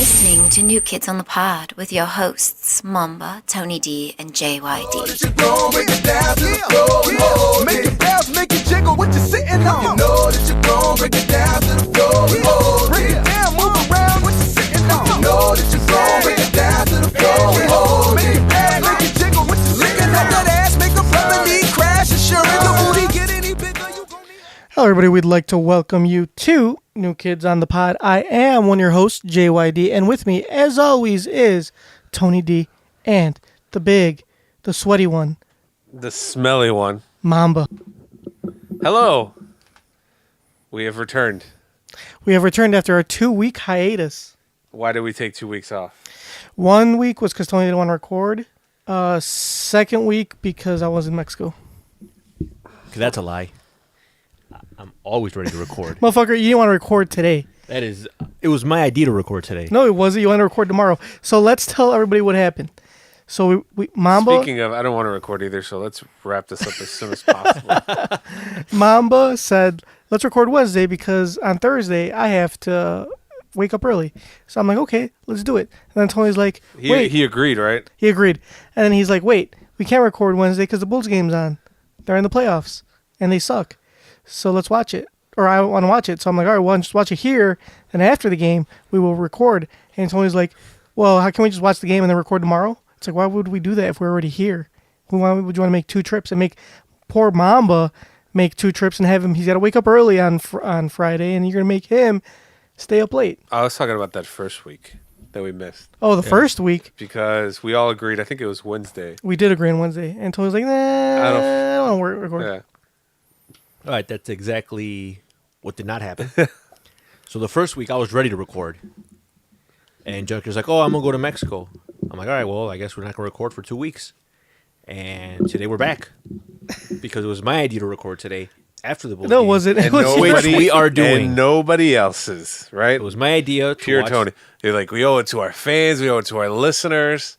listening to New Kids on the Pod with your hosts, Mamba, Tony D, and JYD. Make it bounce, make it jiggle, what you sitting on? You know that you're gon' break it down to the floor. Break it down, move around, what you sitting on? You know that you're gon' break it down to the floor. Make it bounce, make it jiggle, what you sitting on? That ass make a brother need crash, insurance, the booty get any bigger, you gon' need. Hello, everybody. We'd like to welcome you to New Kids on the Pod. I am one of your hosts, JYD, and with me, as always, is Tony D and the big, the sweaty one, the smelly one, Mamba. Hello. We have returned. We have returned after a 2-week hiatus. Why did we take 2 weeks off? 1 week was because Tony didn't want to record. Second week because I was in Mexico. That's a lie. I'm always ready to record. Motherfucker, you didn't want to record today. It was my idea to record today. No, it wasn't. You want to record tomorrow. So let's tell everybody what happened. So we Mamba. Speaking of, I don't want to record either, so let's wrap this up as soon as possible. Mamba said, let's record Wednesday because on Thursday I have to wake up early. So I'm like, okay, let's do it. And then Tony's like, wait. He agreed, right? He agreed. And then he's like, wait, we can't record Wednesday because the Bulls game's on. They're in the playoffs and they suck. So let's watch it. Or I want to watch it. So I'm like, all right, well, just watch it here. And after the game, we will record. And Tony's like, well, how can we just watch the game and then record tomorrow? It's like, why would we do that if we're already here? Why would you want to make 2 trips and make poor Mamba make 2 trips and have him? He's got to wake up early on Friday, and you're going to make him stay up late. I was talking about that first week that we missed. Oh, the first week? Because we all agreed, I think it was Wednesday. We did agree on Wednesday. And Tony's like, nah, I don't want to record. Yeah. All right, that's exactly what did not happen. So the first week I was ready to record. And Junker's like, oh, I'm going to go to Mexico. I'm like, all right, well, I guess we're not going to record for 2 weeks. And today we're back. Because it was my idea to record today after the Bulls No, game. was it? And Which we are doing. And nobody else's, right? It was my idea to Pure watch. Tony. They're like, we owe it to our fans. We owe it to our listeners.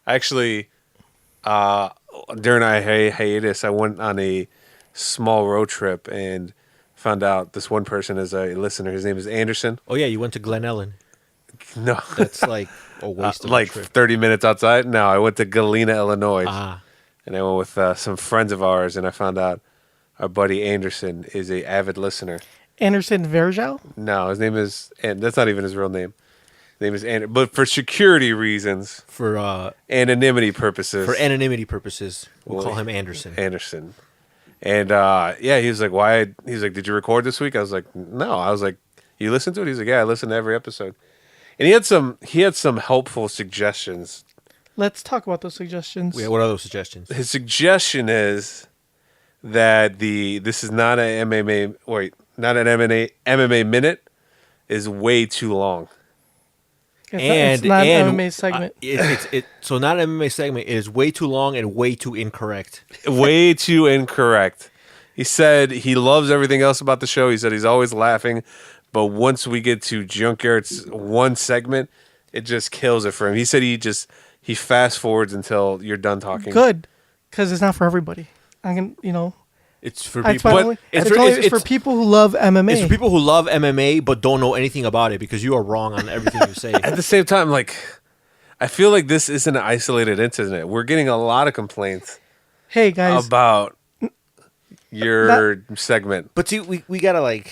Actually, during our hiatus, I went on a small road trip and found out this one person is a listener. His name is Anderson. Oh, yeah, you went to Glen Ellen. No. That's like a waste of like a trip. 30 minutes outside. No, I went to Galena, Illinois. Ah. And I went with some friends of ours, and I found out our buddy Anderson is a avid listener. Anderson Verjao? No, his name is, and that's not even his real name. His name is Anderson. But for security reasons, For anonymity purposes. For anonymity purposes, we'll call him Anderson. Anderson. And yeah, he was like, why? He's like, did you record this week? I was like, no. I was like, you listen to it? He's like, yeah, I listen to every episode. And he had some helpful suggestions. Let's talk about those suggestions. Yeah, what are those suggestions? His suggestion is that this is not an MMA minute is way too long. It's not an MMA segment. So not an MMA segment. It is way too long and way too incorrect. Way too incorrect. He said he loves everything else about the show. He said he's always laughing, but once we get to Junkyard's one segment, it just kills it for him. He said he fast forwards until you're done talking. Good, because it's not for everybody. It's for It's people. for people who love MMA. It's for people who love MMA but don't know anything about it because you are wrong on everything you say. At the same time, like, I feel like this isn't an isolated incident. We're getting a lot of complaints. Hey guys, about your segment. But see, we gotta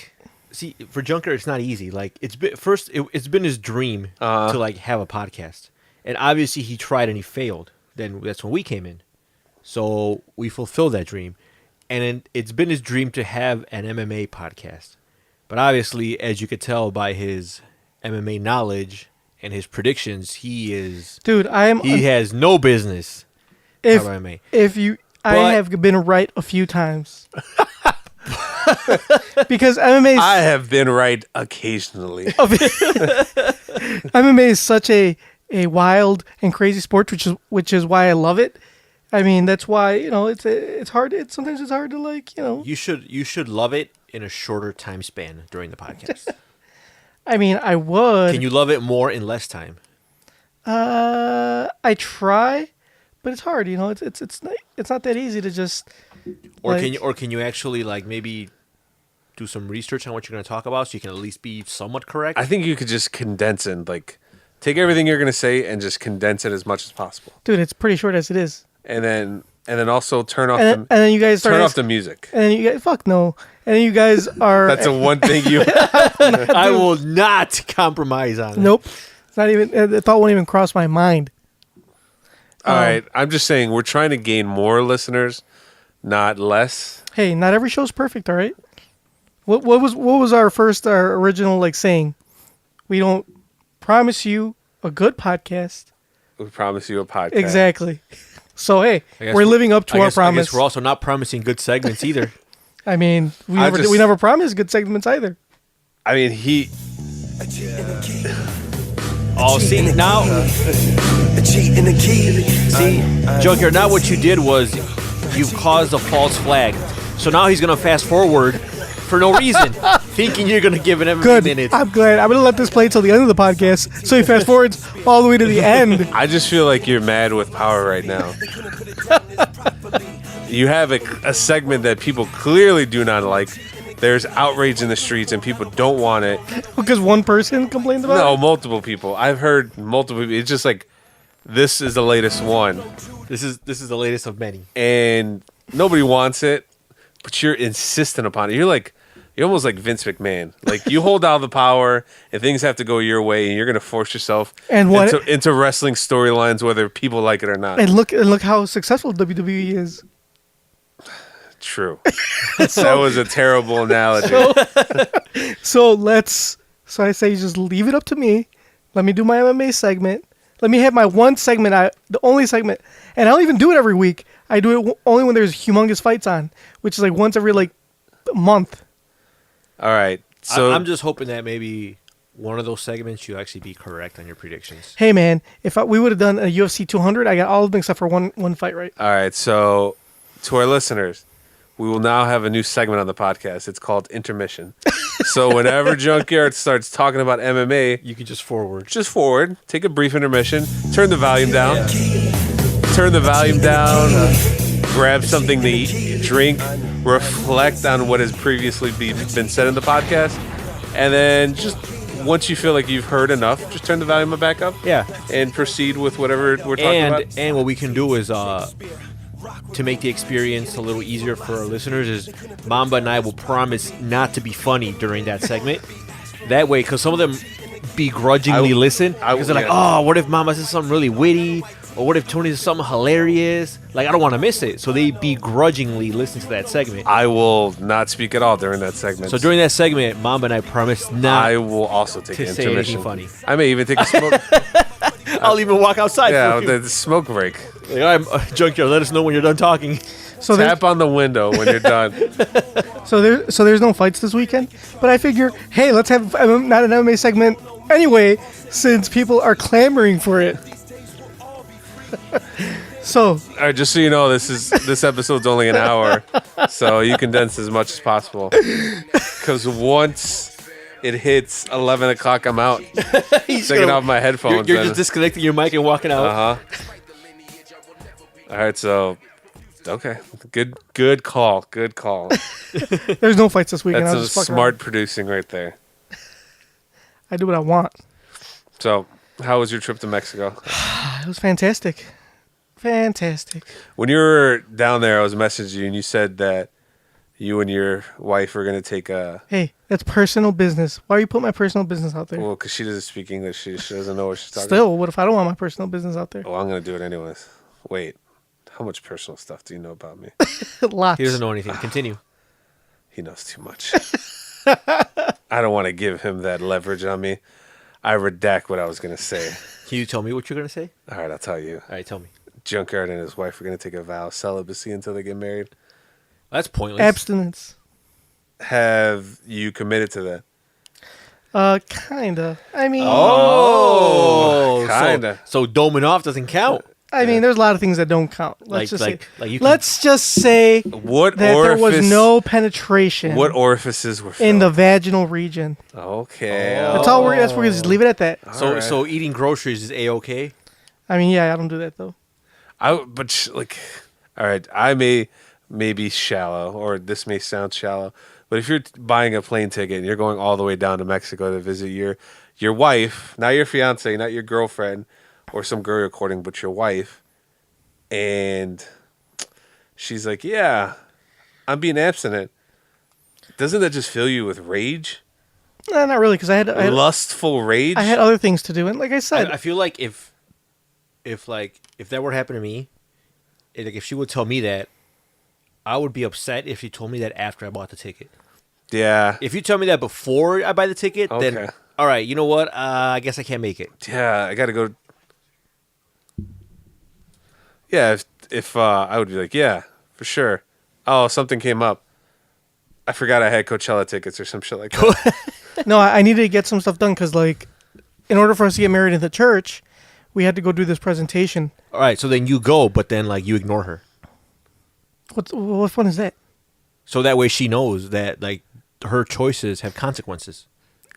see for Junker. It's not easy. Like it's been his dream to have a podcast, and obviously he tried and he failed. Then that's when we came in, so we fulfilled that dream. And it's been his dream to have an MMA podcast. But obviously, as you could tell by his MMA knowledge and his predictions, he has no business if MMA. I have been right a few times. Because MMA I have been right occasionally. MMA is such a wild and crazy sport, which is why I love it. I mean, that's why, it's hard. Sometimes it's hard to You should love it in a shorter time span during the podcast. I mean, I would. Can you love it more in less time? I try, but it's hard. It's not that easy to just. Or can you actually maybe do some research on what you're going to talk about so you can at least be somewhat correct? I think you could just condense in Take everything you're going to say and just condense it as much as possible. Dude, it's pretty short as it is. And then also turn off And then you guys start turn off the music. And then you guys, fuck no. And then you guys are. That's the one thing you. I will not compromise on it. Nope. It's not even. The thought won't even cross my mind. All right, I'm just saying we're trying to gain more listeners, not less. Hey, not every show's perfect. All right. What was our original like saying? We don't promise you a good podcast. We promise you a podcast. Exactly. So hey, I guess we're living up to our I promise. guess we're also not promising good segments either. I mean, we I never just- we never promised good segments either. I mean, he. Oh, see now, see, Junkyard. Now what you did was you've caused a false flag. So now he's gonna fast forward for no reason, thinking you're gonna give it every Good. minute. I'm glad. I'm gonna let this play till the end of the podcast, so he fast forwards all the way to the end. I just feel like you're mad with power right now. You have a segment that people clearly do not like. There's outrage in the streets and people don't want it. Because one person complained about No, it. multiple people. I've heard multiple people. It's just like, this is the latest one. This is the latest of many. And nobody wants it, but you're insistent upon it. You're almost like Vince McMahon. Like, you hold out the power and things have to go your way and you're going to force yourself And what- into wrestling storylines, whether people like it or not. And look how successful WWE is. True. That was a terrible analogy. So I say just leave it up to me. Let me do my MMA segment. Let me have my one segment, the only segment, and I don't even do it every week. I do it only when there's humongous fights on, which is like once every like month. All right. So I'm just hoping that maybe one of those segments you'll actually be correct on your predictions. Hey man, if we would have done a UFC 200, I got all of them except for one fight right. all right. So to our listeners, we will now have a new segment on the podcast. It's called Intermission. So whenever Junkyard starts talking about MMA, You can just forward. just forward, take a brief intermission, turn the volume down, grab something to eat, drink, reflect on what has previously been said in the podcast, and then just once you feel like you've heard enough, just turn the volume back up. Yeah. And proceed with whatever we're talking about. And what we can do is to make the experience a little easier for our listeners is Mamba and I will promise not to be funny during that segment. That way, because some of them begrudgingly listen because they're like, yeah. oh, what if Mamba says something really witty? Or what if Tony says something hilarious? Like, I don't want to miss it. So they begrudgingly listen to that segment. I will not speak at all during that segment. So during that segment, Mamba and I promise not. I will also take to an say intermission. anything funny. I may even take a smoke. I'll even walk outside. Yeah, for you. the smoke break. Like, all right, Junkyard, let us know when you're done talking. So there's, Tap on the window when you're done. so there's no fights this weekend, but I figure, hey, let's have not an MMA segment anyway, since people are clamoring for it. So All right, just so you know, this episode's only an hour, so you condense as much as possible. Because once it hits 11 o'clock, I'm out. Taking off my headphones. You're just disconnecting your mic and walking out. All right, so okay, good call. there's no fights this weekend. That's I'll a just fuck smart around. producing right there. I do what I want. So, how was your trip to Mexico? It was fantastic. Fantastic. When you were down there, I was messaging you, and you said that you and your wife were going to take a... Hey, that's personal business. Why are you putting my personal business out there? Well, because she doesn't speak English. She doesn't know what she's talking Still, what if I don't want my personal business out there? about. Well, I'm going to do it anyways. Wait, how much personal stuff do you know about me? Lots. He doesn't know anything. Continue. He knows too much. I don't want to give him that leverage on me. I redact what I was going to say. Can you tell me what you're going to say? All right, I'll tell you. All right, tell me. Junkyard and his wife are going to take a vow of celibacy until they get married. That's pointless. Abstinence. Have you committed to that? Kinda. I mean, Oh, kinda. So doming off doesn't count. I mean, there's a lot of things that don't count. Let's just say. you can, Let's just say What that there was orifice- no penetration What orifices were filled? in the vaginal region. Okay. That's all we're. That's where we just leave it at that. so Alright. so eating groceries is a-okay. I mean, yeah, I don't do that though. All right, I may be shallow, or this may sound shallow, but if you're buying a plane ticket and you're going all the way down to Mexico to visit your your wife, not your fiance, not your girlfriend, or some girl you're courting, but your wife, and she's like, "Yeah, I'm being abstinent." Doesn't that just fill you with rage? No, not really, because I had Lustful rage? I had other things to do, and like I said, I feel like if that were to happen to me, like if she would tell me that, I would be upset if she told me that after I bought the ticket. Yeah. If you tell me that before I buy the ticket, Okay. then all right, you know what? I guess I can't make it. Yeah, I got to go. Yeah, if I would be like, yeah, for sure. Oh, something came up. I forgot I had Coachella tickets or some shit like that. no, I needed to get some stuff done because, like, in order for us to get married in the church, we had to go do this presentation. All right, so then you go, but then like you ignore her. What fun is that? So that way she knows that like her choices have consequences.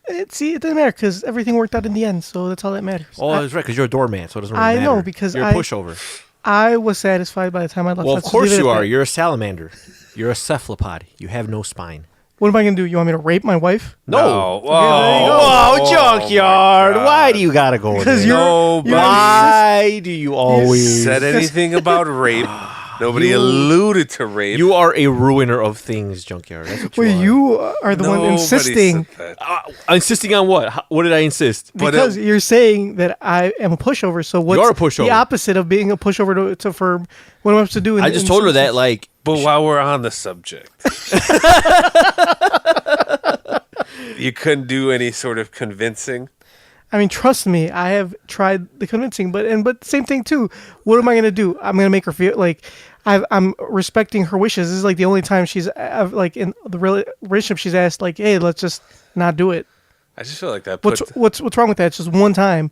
It doesn't matter because everything worked out in the end, so that's all that matters. Oh, that's right, because you're a doorman, so it doesn't really matter. I know, because you're a pushover. I was satisfied by the time I left. Well, of Let's course leave it you at are. that. You're a salamander. You're a cephalopod. You have no spine. What am I gonna do? You want me to rape my wife? No. Whoa, junkyard. my God. Why do you gotta go there? Because Nobody Why do you always said anything about rape. Nobody alluded to rape. You are a ruiner of things, junkyard. That's what you Well, are. you are the one Nobody insisting. said that. Insisting on what? What did I insist? But, Because you're saying that I am a pushover. So what's You're a pushover. the opposite of being a pushover to for what am I supposed to do? I just told her that, like, But while we're on the subject, you couldn't do any sort of convincing. I mean, trust me, I have tried the convincing, but same thing too. What am I gonna do? I'm gonna make her feel like I'm respecting her wishes. This is like the only time she's like in the relationship she's asked like, hey, let's just not do it. I just feel like that. What's wrong with that? It's just one time,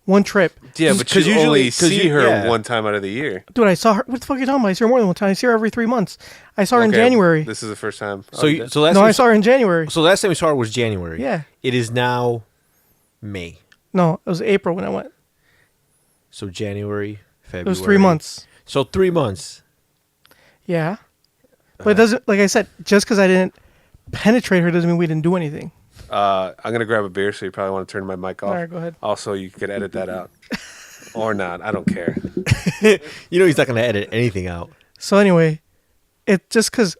one trip. Yeah, but 'cause you usually- only 'cause see you- her yeah. one time out of the year. Dude, I saw her. What the fuck are you talking about? I see her more than one time. I see her every 3 months. I saw her in Okay, January. This is the first time. so last No, time I saw her in January. So last time we saw her was January. Yeah. It is now May. No, it was April when I went. So January, February. It was 3 months. So 3 months. Yeah. But it doesn't, like I said, just because I didn't penetrate her doesn't mean we didn't do anything. I'm gonna grab a beer, so you probably want to turn my mic off. All right, go ahead. Also, you could edit that out, or not. I don't care. You know he's not going to edit anything out. So anyway, it just because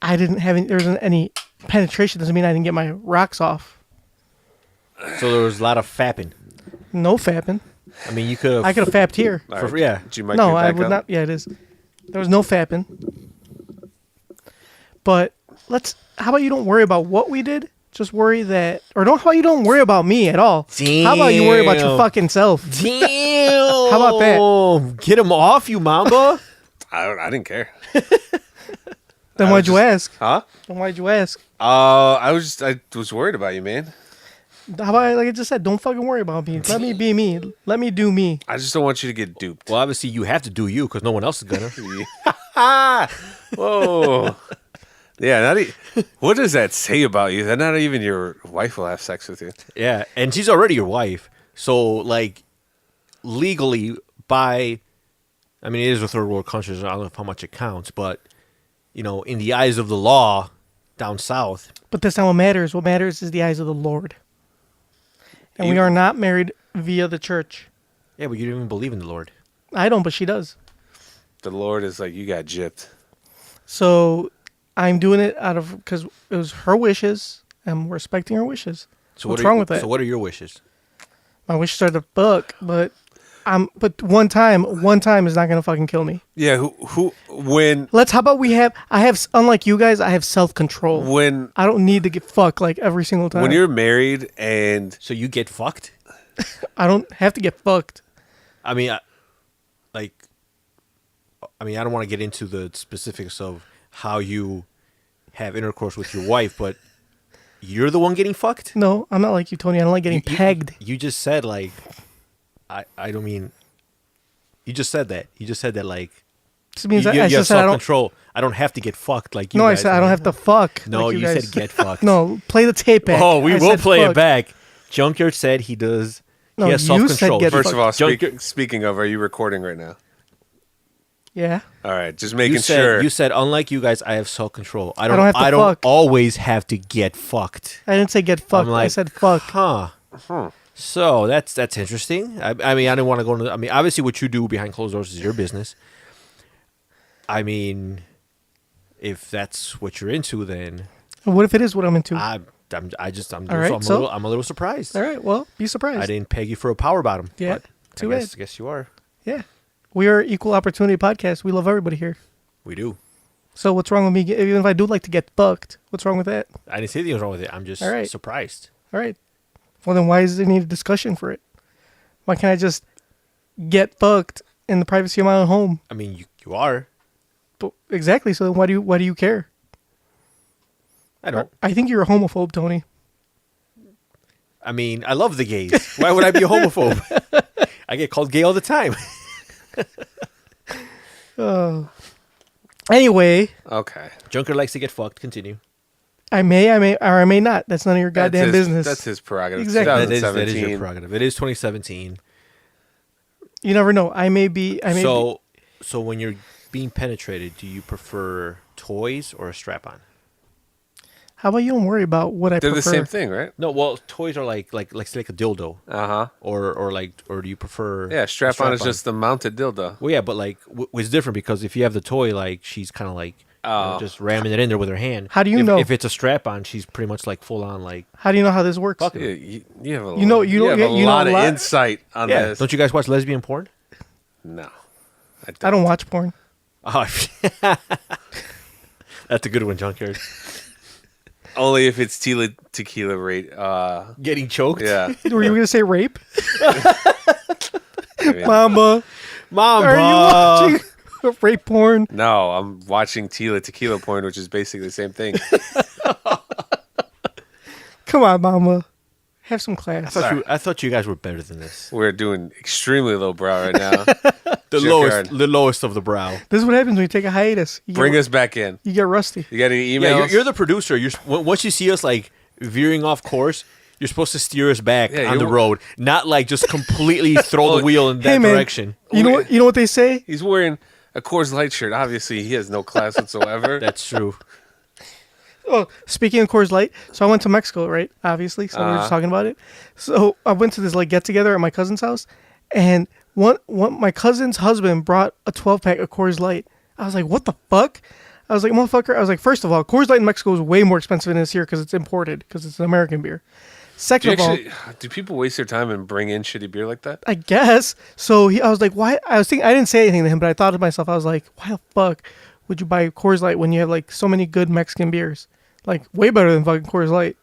I didn't have any, there wasn't any penetration doesn't mean I didn't get my rocks off. So there was a lot of fapping. No fapping. I mean, you could have. I could have fapped here. All right, yeah. Did you mic No, me I back would up? not. Yeah, it is. There was no fapping. But how about you don't worry about what we did? Just worry that, or don't. How about you don't worry about me at all? How about you worry about your Damn. fucking self? Damn. How about that? Get him off, you mamba. I didn't care. Then I why'd you was ask? Huh? Then why'd you ask? I was worried about you, man. How about, like I just said, don't fucking worry about me. Let me be me. Let me do me. I just don't want you to get duped. Well, obviously you have to do you because no one else is gonna. Whoa. Yeah. What does that say about you? That not even your wife will have sex with you. Yeah, and she's already your wife. So, like, legally, I mean, it is a third world country, so I don't know how much it counts, but, you know, in the eyes of the law down south. But that's not what matters. What matters is the eyes of the Lord. And we are not married via the church. Yeah, but you don't even believe in the Lord. I don't, but she does. The Lord is like, you got gypped. So I'm doing it because it was her wishes. I'm respecting her wishes. So What's wrong with that? So what are your wishes? My wishes are to fuck, but one time is not gonna fucking kill me. Yeah. When How about unlike you guys, I have self-control. when I don't need to get fucked like every single time. when you're married and So you get fucked? I don't have to get fucked. I mean, I don't want to get into the specifics of how you have intercourse with your wife, but you're the one getting fucked? No, I'm not like you, Tony. I don't like getting pegged. You just said, like, I don't mean, you just said that. You just said that, like, This means you, I you have just said I don't. self-control. I don't have to get fucked like you No, I guys, said I don't man. have to fuck. No, like you guys. said get fucked. No, play the tape back. Oh, we I will said play fuck. it back. Junkyard said he does. No, he has you said self-control. get first of all, Junkyard- speaking of, are you recording right now? Yeah. All right, just you making said, sure. You said, unlike you guys, I have self-control. I don't have to I don't fuck. always have to get fucked. I didn't say get fucked. I'm like, I said fuck. Huh. So that's interesting. I mean, I didn't want to go into. I mean, obviously, what you do behind closed doors is your business. I mean, if that's what you're into, then What if it is what I'm into? I'm All right, so- I'm a little surprised. All right, well, be surprised. I didn't peg you for a power bottom. Yeah, but too I bad. guess you are. Yeah. We are equal opportunity podcast. We love everybody here. We do. So what's wrong with me? Even if I do like to get fucked, what's wrong with that? I didn't say anything was wrong with it. I'm just All right. surprised. All right. Well, then why does there need a discussion for it? Why can't I just get fucked in the privacy of my own home? I mean, you are. But exactly. So then why do you care? I don't. I think you're a homophobe, Tony. I mean, I love the gays. Why would I be a homophobe? I get called gay all the time. Anyway, Okay. Junker likes to get fucked. Continue. I may, or I may not. That's none of your goddamn business. That's his prerogative. Exactly. That is your 2017. prerogative. It is 2017. You never know. I may be. So when you're being penetrated, do you prefer toys or a strap-on? How about you don't worry about what I They're prefer? the same thing, right? No, well, toys are like say like a dildo, or do you prefer? Yeah, strap-on is just the mounted dildo. Well, yeah, but like it's different because if you have the toy, like she's kind of like just ramming it in there with her hand. How do you if, know? if it's a strap-on? She's pretty much like full on like. How do you know how this works? Fuck it. Yeah, you have a, You know- you have know- a you know lot a of lot- insight on Yeah, this. don't you guys watch lesbian porn? No, I don't watch porn. Oh, that's a good one, Junkyard. Only if it's tequila rate. Getting choked. Yeah. Were you going to say rape? I mean, Mama, Mom, are you watching rape porn? no, I'm watching tequila porn, which is basically the same thing. Come on, Mama. Have some class. I thought you guys were better than this. We're doing extremely lowbrow right now. The Junkyard. lowest of the brow. This is what happens when you take a hiatus. Bring us back in. You get rusty. You got any Yeah, emails? you're the producer. Once you see us like veering off course, you're supposed to steer us back Yeah, on the you're- road, not like just completely throw the Look, wheel in that Hey, man. direction. You know what they say? He's wearing a Coors Light shirt. Obviously, he has no class whatsoever. That's true. Oh, speaking of Coors Light, so I went to Mexico, right? Obviously, so we were just talking about it. So I went to this like get together at my cousin's house, and one my cousin's husband brought a 12-pack of Coors Light. I was like, what the fuck? I was like, motherfucker. I was like, first of all, Coors Light in Mexico is way more expensive than it is here because it's imported, because it's an American beer. Second of all, Do people waste their time and bring in shitty beer like that? I guess. So I was like, why? I was thinking, I didn't say anything to him, but I thought to myself, I was like, why the fuck would you buy Coors Light when you have like so many good Mexican beers? Like way better than fucking Coors Light.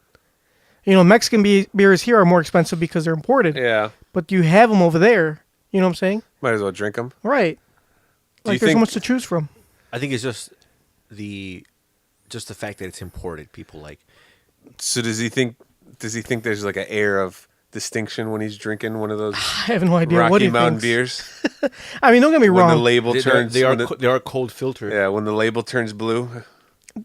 You know, Mexican beers here are more expensive because they're imported. Yeah. But you have them over there. You know what I'm saying? Might as well drink them. Right. Do Like you there's so think- much to choose from. I think it's just the fact that it's imported. People like. So does he think there's like an air of distinction when he's drinking one of those I have no idea what Rocky he Mountain thinks. beers? I mean, don't get me When the wrong. label turns, They when the- are cold filtered. yeah, when the label turns blue.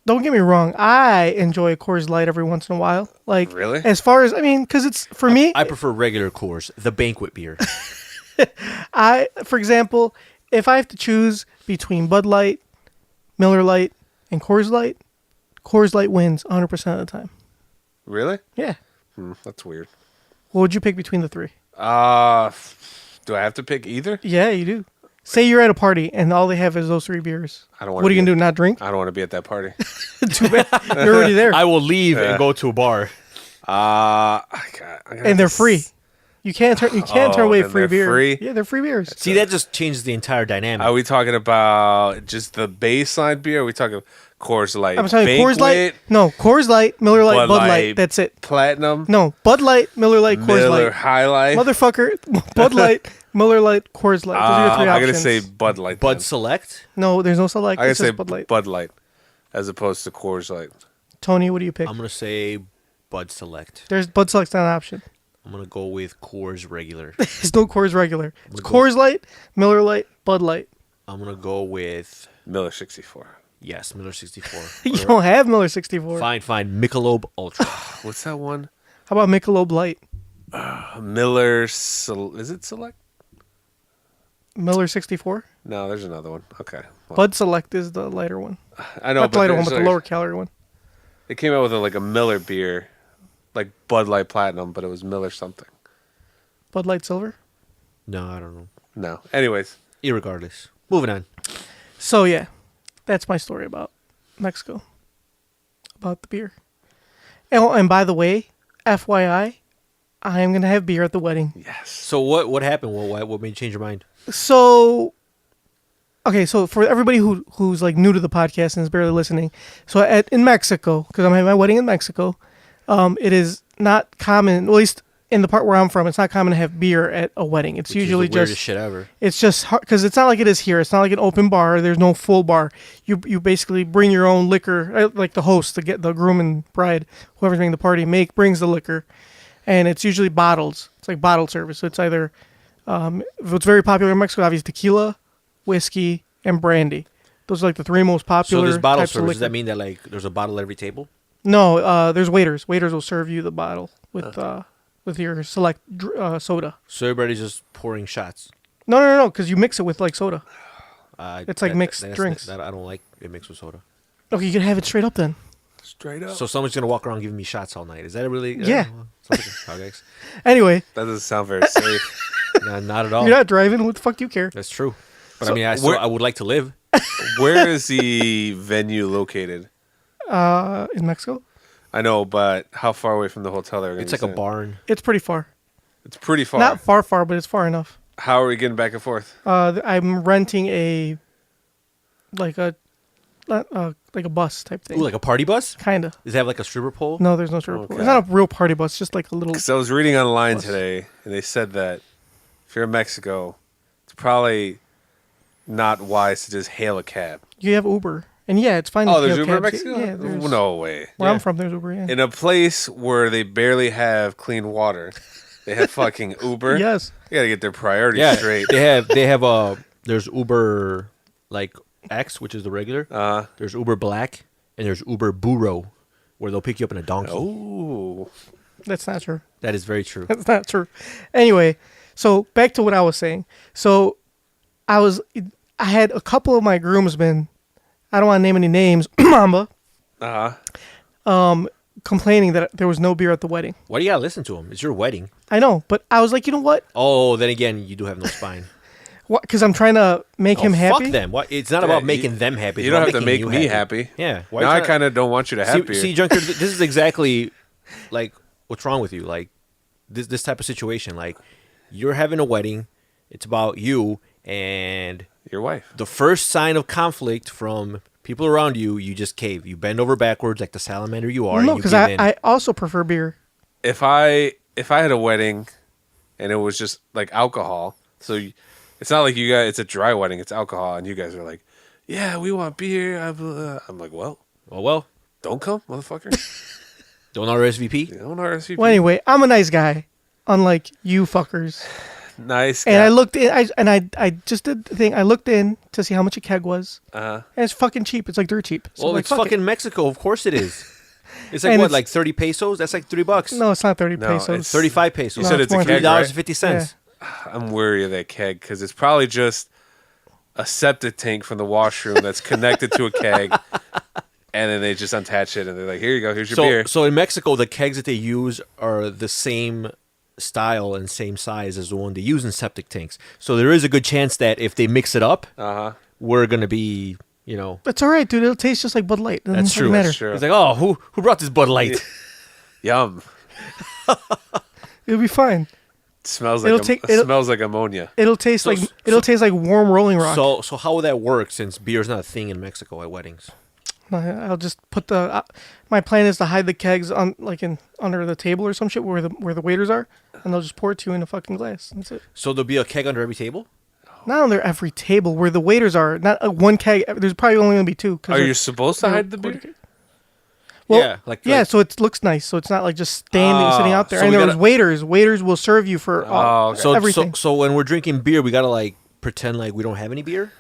Don't get me wrong. I enjoy a Coors Light every once in a while. Like Really? as far as because it's for me. I prefer regular Coors, the banquet beer. For example, if I have to choose between Bud Light, Miller Light, and Coors Light wins 100% of the time. Really? Yeah. That's weird. What would you pick between the three? Do I have to pick either? Yeah, you do. Say you're at a party and all they have is those three beers. I don't wanna What are you be gonna do? Not drink? I don't want to be at that party. Too bad. You're already there, I will leave and go to a bar. I gotta and they're free. You can't turn. You can't turn away then free they're beer. free? Yeah, they're free beers. See, that just changes the entire dynamic. Are we talking about just the baseline beer? Or are we talking Coors Light? I'm telling you, Coors Light. Banquet, No, Coors Light, Miller Light, Bud Bud Light. Light, That's it. Platinum, No, Bud Light, Miller Light, Coors Miller Light. High Life. Motherfucker, Bud Light, Miller Light, Coors Light. Those are your three I'm options. gonna say Bud Light. Bud then. Select. No, there's no select. I gotta It's say just Bud Light. Bud Light, as opposed to Coors Light. Tony, what do you pick? I'm gonna say Bud Select. There's Bud Select's not an option. I'm gonna go with Coors Regular. There's no Coors regular. It's go- Coors Light, Miller Light, Bud Light. I'm gonna go with Miller 64. yes, Miller 64. You don't have Miller 64. Fine. Michelob Ultra. What's that one? How about Michelob Light? Is it Select? Miller 64? No, there's another one. Okay. Well, Bud Select is the lighter one. I know, Not the but lighter one, there's but the like- lower calorie one. They came out with like a Miller beer, like Bud Light Platinum, but it was Miller something. Bud Light Silver. No, I don't know. No. Anyways, Irregardless. Moving on. So yeah, that's my story about Mexico, about the beer. And by the way, FYI, I am gonna have beer at the wedding. yes. So what happened? What made you change your mind? So, okay, so for everybody who's like new to the podcast and is barely listening, so in Mexico, because I'm having my wedding in Mexico, it is not common, at least in the part where I'm from, it's not common to have beer at a wedding. It's Which is usually the weirdest just shit ever. It's just because it's not like it is here. It's not like an open bar. There's no full bar. You basically bring your own liquor, like the host, to get the groom and bride, whoever's making the party, brings the liquor, and it's usually bottles. It's like bottled service. So it's either what's very popular in Mexico, obviously tequila, whiskey, and brandy. Those are like the three most So popular. this bottle types of service, does liquor. that mean that like there's a bottle at every table? No, there's waiters. Waiters will serve you the bottle with your select soda. So everybody's just pouring shots. No, because you mix it with like soda. It's like mixed that's- drinks. I don't like it mixed with soda. Okay, you can have it straight up then. Straight up. So someone's gonna walk around giving me shots all night. Is that really? Yeah. Okay. Anyway, That doesn't sound very safe. No, not at all. you're not driving. What the fuck do you care? That's true. But So I mean, where- I would like to live. Where is the venue located? In Mexico, I know, but how far away from the hotel they're going It's to like a barn. it's pretty far. It's pretty far. Not far, but it's far enough. How are we getting back and forth? I'm renting a bus type thing. Ooh, like a party bus? Kinda. Does it have like a stripper pole? No, there's no stripper pole. Okay. It's not a real party bus. It's just like a little. Because I was reading online Bus. today, and they said that if you're in Mexico, it's probably not wise to just hail a cab. You have Uber, and yeah, it's fine. Oh, if you there's have Uber in cabs. Mexico? Yeah, there's, No way. where Yeah. I'm from, there's Uber. Yeah. In a place where they barely have clean water, they have fucking Uber. Yes. You gotta get their priorities Yeah, straight. they have there's Uber like X, which is the regular. There's Uber Black, and there's Uber Burro, where they'll pick you up in a donkey. Oh. That's not true. That is very true. That's not true. Anyway, so back to what I was saying. So I had a couple of my groomsmen, I don't want to name any names, Mamba, complaining that there was no beer at the wedding. Why do you gotta listen to them? It's your wedding. I know, but I was like, you know what? Oh, then again, you do have no spine. What? Because I'm trying to make him happy. Fuck them. What? It's not Yeah, about you- making them happy. It's You don't about have to making make you me happy. Yeah. Why Now you I trying- kind of don't want you to have beer. See, Junker, this is exactly like what's wrong with you. Like this type of situation. Like you're having a wedding. It's about you, and Your wife. the first sign of conflict from people around you, you just cave. You bend over backwards like the salamander you are. No, and you because give in. I also prefer beer. If I had a wedding and it was just like alcohol, it's not like you guys. It's a dry wedding. It's alcohol, and you guys are like, "Yeah, we want beer." I'm like, "Well, Oh well, don't come, motherfucker. don't RSVP. Don't RSVP." Well, anyway, I'm a nice guy, unlike you fuckers. Nice. And guy. I looked in, I just did the thing. I looked in to see how much a keg was, and it's fucking cheap. It's like dirt cheap. So Well, I'm like, it's fuck it. fucking Mexico. Of course it is. It's like And what, it's- like 30 pesos? That's like $3. No, it's not 30 No, pesos. it's 35 pesos. You said No, it's a more than keg, that. right? $3.50. I'm wary of that keg because it's probably just a septic tank from the washroom that's connected to a keg, and then they just attach it and they're like, "Here you go, here's your beer." So in Mexico, the kegs that they use are the same style and same size as the one they use in septic tanks. So there is a good chance that if they mix it up, we're gonna be, That's all right, dude. It'll taste just like Bud Light. It That's doesn't true. Matter. That's true. It's like, oh, who brought this Bud Light? Yum. It'll be fine. It smells It'll like take- it it'll- smells like ammonia. It'll taste So- taste like warm Rolling Rock. So how will that work since beer is not a thing in Mexico at weddings? No, I'll just put the. My plan is to hide the kegs on under the table or some shit where the waiters are, and they'll just pour it to you in a fucking glass. That's it. So there'll be a keg under every table? Not on every table where the waiters are. Not one keg. There's probably only gonna be two. Are you supposed to hide the beer? Well, Yeah, like- so it looks nice. So it's not like just standing, sitting out there. so and we there's gotta- waiters. Waiters will serve you for okay. So everything. so when we're drinking beer, we gotta like pretend like we don't have any beer?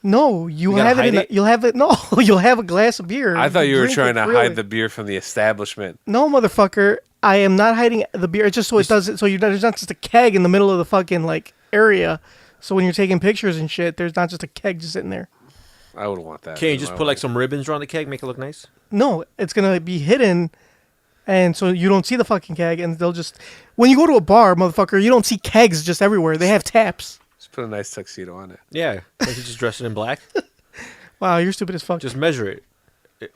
No, you We gotta have it. hide it? You'll have it. No, you'll have a glass of beer. I thought you were Drink trying it to freely. hide the beer from the establishment. No, motherfucker. I am not hiding the beer. It's just so it doesn't. So there's not just a keg in the middle of the fucking like area. So when you're taking pictures and shit, there's not just a keg just sitting there. I would want that. Can't you in just my put like wedding. some ribbons around the keg, make it look nice? No, it's gonna be hidden And so you don't see the fucking keg, and they'll just when you go to a bar, motherfucker, you don't see kegs just everywhere. They have taps. Just put a nice tuxedo on it. Yeah. Can't you just dress it in black? Wow, you're stupid as fuck. Just measure it.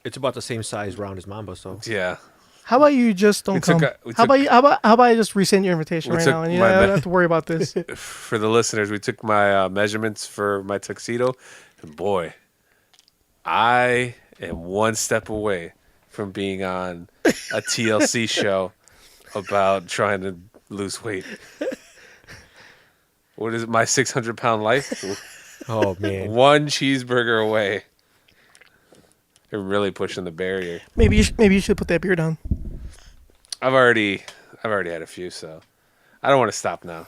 It's about the same size round as Mamba, so. Yeah. How about you just don't come? How about I just resend your invitation right now, and you don't have to worry about this. For the listeners, we took my measurements for my tuxedo, and boy, I am one step away from being on a TLC show about trying to lose weight. What is it? My 600-pound life? Oh, man. One cheeseburger away. They're really pushing the barrier. Maybe you should put that beer down. I've already had a few, so I don't want to stop now.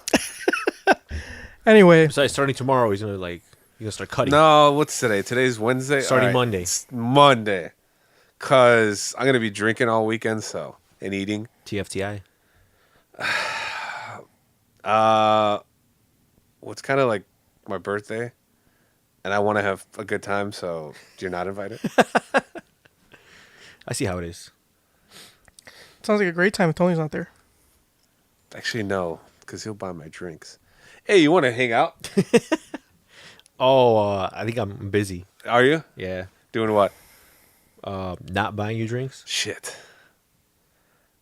Anyway, Besides, starting tomorrow, he's gonna start cutting. No, what's today? Today's Wednesday. Starting All right, Monday. It's Monday, cause I'm gonna be drinking all weekend, and eating. TFTI. What's kind of like my birthday, and I want to have a good time. So you're not invited. I see how it is. sounds like a great time if Tony's not there. Actually, no, because he'll buy my drinks. Hey, you want to hang out? Oh, I think I'm busy. Are you Yeah. doing what? Not buying you drinks. Shit.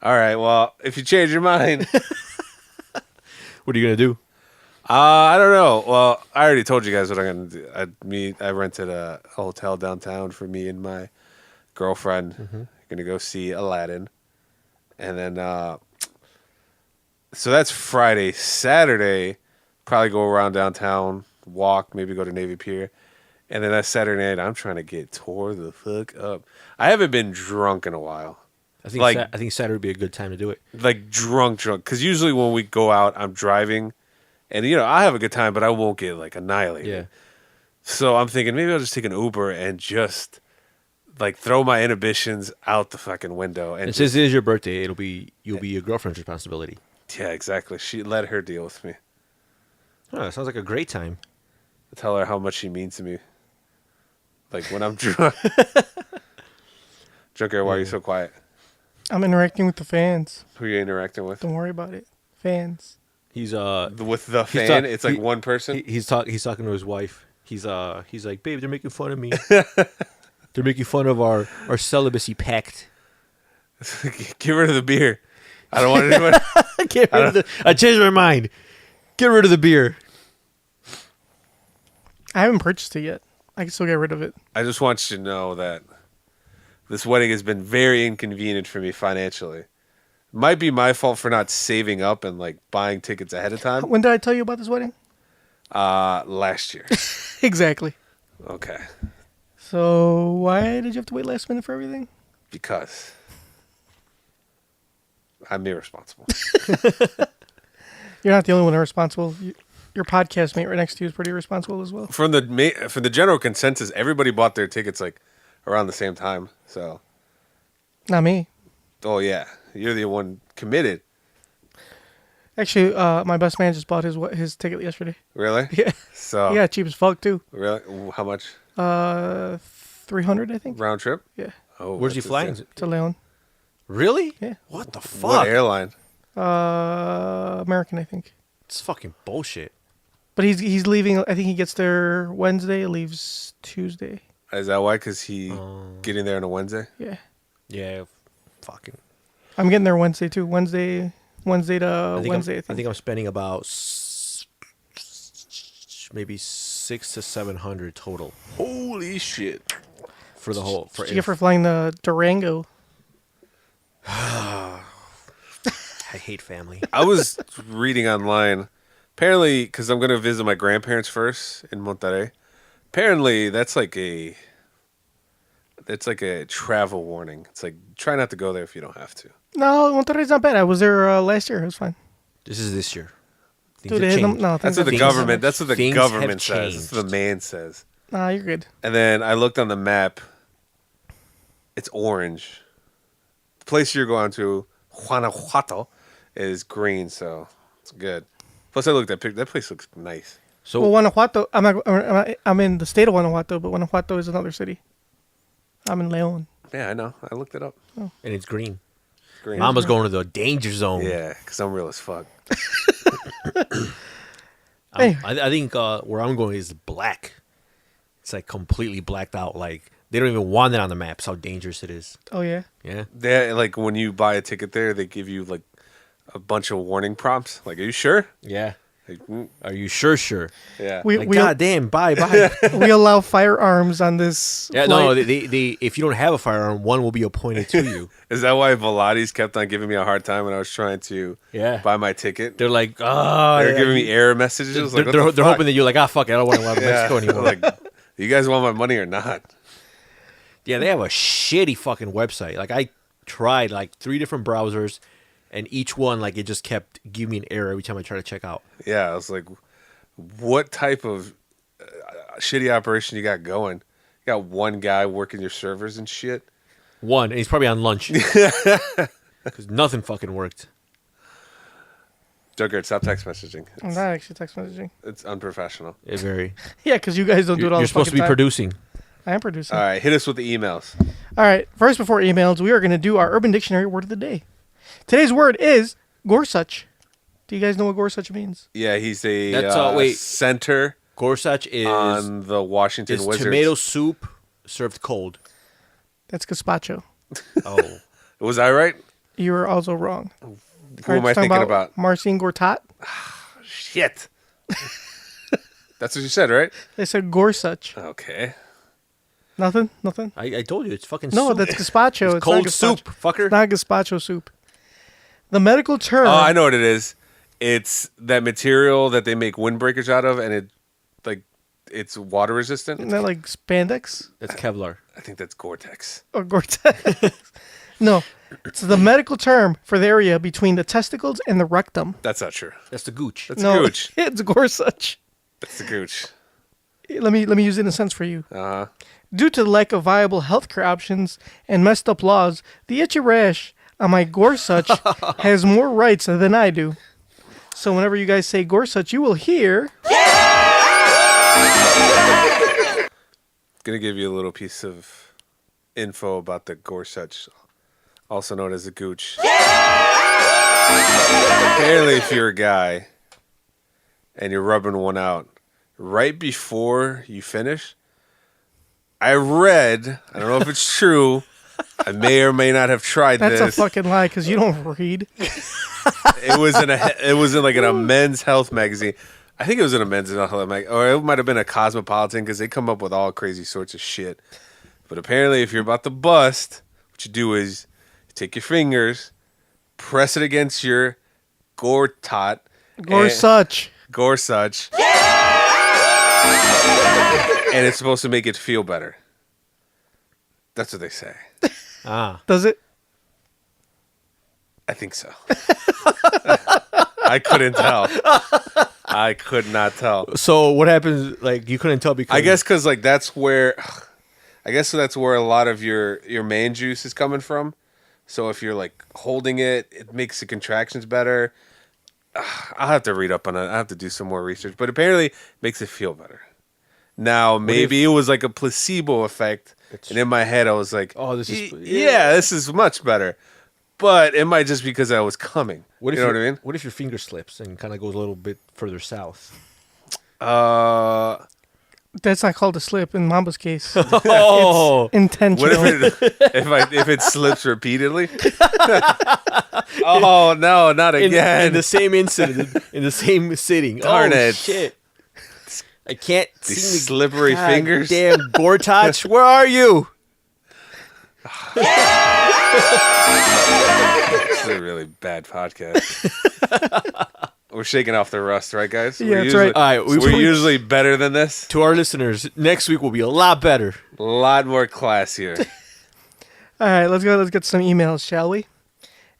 All right. Well, if you change your mind, What are you gonna do? I don't know. Well, I already told you guys what I'm gonna do. I rented a hotel downtown for me and my girlfriend. Mm-hmm. Gonna go see Aladdin, and then so that's Friday. Saturday, probably go around downtown, walk, maybe go to Navy Pier, and then that Saturday night, I'm trying to get tore the fuck up. I haven't been drunk in a while. I think Like- I think Saturday would be a good time to do it. Like drunk, because usually when we go out, I'm driving, and I have a good time, but I won't get like annihilated. Yeah. So I'm thinking maybe I'll just take an Uber and just like throw my inhibitions out the fucking window. And And since it is your birthday, you'll be your girlfriend's responsibility. yeah, exactly. She let her deal with me. Oh, that sounds like a great time. I tell her how much she means to me. Like when I'm drunk. Junker, why are you so quiet? I'm interacting with the fans. Who are you interacting with? Don't worry about it. Fans. He's With the He's fan? talk- It's like he- one person? he's talking to his wife. He's like, babe, they're making fun of me. They're making fun of our celibacy pact. Get rid of the beer. I don't want anyone. Get rid of the. I changed my mind. Get rid of the beer. I haven't purchased it yet. I can still get rid of it. I just want you to know that this wedding has been very inconvenient for me financially. Might be my fault for not saving up and like buying tickets ahead of time. When did I tell you about this wedding? Last year. Exactly. Okay. So why did you have to wait last minute for everything? Because I'm irresponsible. You're not the only one irresponsible. Your podcast mate right next to you is pretty irresponsible as well. From the general consensus, everybody bought their tickets like around the same time. So, Not me. oh yeah, you're the one committed. Actually, my best man just bought his ticket yesterday. Really? Yeah. So Yeah, cheap as fuck too. really, how much 300 I think. round trip? Yeah. Oh, Where's he that's flying? insane. To Leon. Really? Yeah. What the fuck? What airline? American I think. It's fucking bullshit. But he's leaving. I think he gets there Wednesday. Leaves Tuesday. Is that why? Because he getting there on a Wednesday? Yeah. Yeah. Fucking. I'm getting there Wednesday too. Wednesday to Wednesday. I think I'm spending about maybe 600 to 700 total Holy shit! for the whole. Did you get for flying the Durango? I hate family. I was reading online. Apparently, because I'm going to visit my grandparents first in Monterrey. Apparently, that's like a travel warning. It's like try not to go there if you don't have to. No, Monterrey's not bad. I was there last year. It was fine. This is this year. Things Dude, have they had changed. no, That's what the Things- government. That's what the things government have says. That's what the man says. Nah, you're good. And then I looked on the map. It's orange. The place you're going to, Guanajuato, is green, so it's good. Plus, I looked at that place looks nice. So Well, Guanajuato. I'm in the state of Guanajuato, but Guanajuato is another city. I'm in Leon. Yeah, I know. I looked it up. and it's green. screen. Mama's going to the danger zone. Yeah, because I'm real as fuck. I think where I'm going is black. It's like completely blacked out. Like they don't even want it on the maps. How dangerous it is. Oh yeah. Yeah. They like when you buy a ticket there, they give you like a bunch of warning prompts. Like, are you sure? Yeah. Like, Are you sure? Sure. yeah. We Like, we, God damn. Bye. we allow firearms on this. Yeah. No. flight. They if you don't have a firearm, one will be appointed to you. Is that why Velati's kept on giving me a hard time when I was trying to Yeah. buy my ticket? They're like, oh. They were giving me error messages. They're, Like, what they're, the they're fuck? hoping that you're like, fuck it. I don't want to go to Mexico anymore. Like, you guys want my money or not? Yeah, they have a shitty fucking website. Like I tried like 3 different browsers, and each one like it just kept giving me an error every time I try to check out. Yeah, I was like, what type of shitty operation you got going? You got one guy working your servers and shit? One, and he's probably on lunch because nothing fucking worked. Junkyard, stop text messaging. I'm not actually text messaging. It's unprofessional. It very. Yeah, because you guys don't do it all You're the supposed to fucking be time. producing. I am producing. All right, hit us with the emails. All right. First, before emails, we are going to do our Urban Dictionary word of the day. Today's word is Gorsuch. Do you guys know what Gorsuch means? Yeah, he's a That's, wait. center Gorsuch is on the Washington is Wizards. tomato soup served cold. That's gazpacho. Oh, Was I right? You are also wrong. Who am I thinking about? Marcin Gortat. Shit. That's what you said, right? They said Gorsuch. Okay. Nothing? Nothing? I told you it's fucking No, soup. that's gazpacho. It's cold not soup, gazpacho. fucker. It's not gazpacho soup. The medical term. Oh, I know what it is. It's that material that they make windbreakers out of, and it's water resistant. Isn't that like spandex? That's Kevlar. I think that's Gore-Tex. Or Gore-Tex? No. It's the medical term for the area between the testicles and the rectum. That's not true. That's the gooch. That's No, gooch. it's Gorsuch. That's the gooch. Let me use it in a sense for you. Uh-huh. Due to the lack of viable healthcare options and messed up laws, the itchy rash on my Gorsuch has more rights than I do. So whenever you guys say Gorsuch, you will hear. Gonna give you a little piece of info about the Gorsuch, also known as the gooch. Apparently, if you're a guy and you're rubbing one out right before you finish, I read, I don't know if it's true, I may or may not have tried That's this. a fucking lie because you don't read. It was in like in a men's health magazine. I think it was in a men's health magazine, or it might have been a Cosmopolitan because they come up with all crazy sorts of shit. But apparently, if you're about to bust, what you do is you take your fingers, press it against your Gortat, Gorsuch. Gorsuch, and it's supposed to make it feel better. That's what they say. Ah. Does it? I think so. I couldn't tell. I could not tell. So what happens? Like you couldn't tell because I guess because like that's where a lot of your man juice is coming from. So if you're like holding it, it makes the contractions better. I'll have to read up on it. I have to do some more research. But apparently, it makes it feel better. Now maybe it was like a placebo effect, and in my head I was like, Oh, this is- yeah, this is much better. But it might just because I was coming. What if you know what I mean? What if your finger slips and kind of goes a little bit further south? That's not called a slip in Mamba's case. Oh, Intentional. What if it slips repeatedly? Oh no, not again! in the same incident, in the same sitting. Darn Oh, it. shit! I can't These see slippery God fingers. Damn, Gortach, where are you? This is a really bad podcast. We're shaking off the rust, right, guys? Yeah, We're that's usually, right. All right, we're usually better than this. To our listeners, next week will be a lot better. A lot more classier. All right, let's go. Let's get some emails, shall we?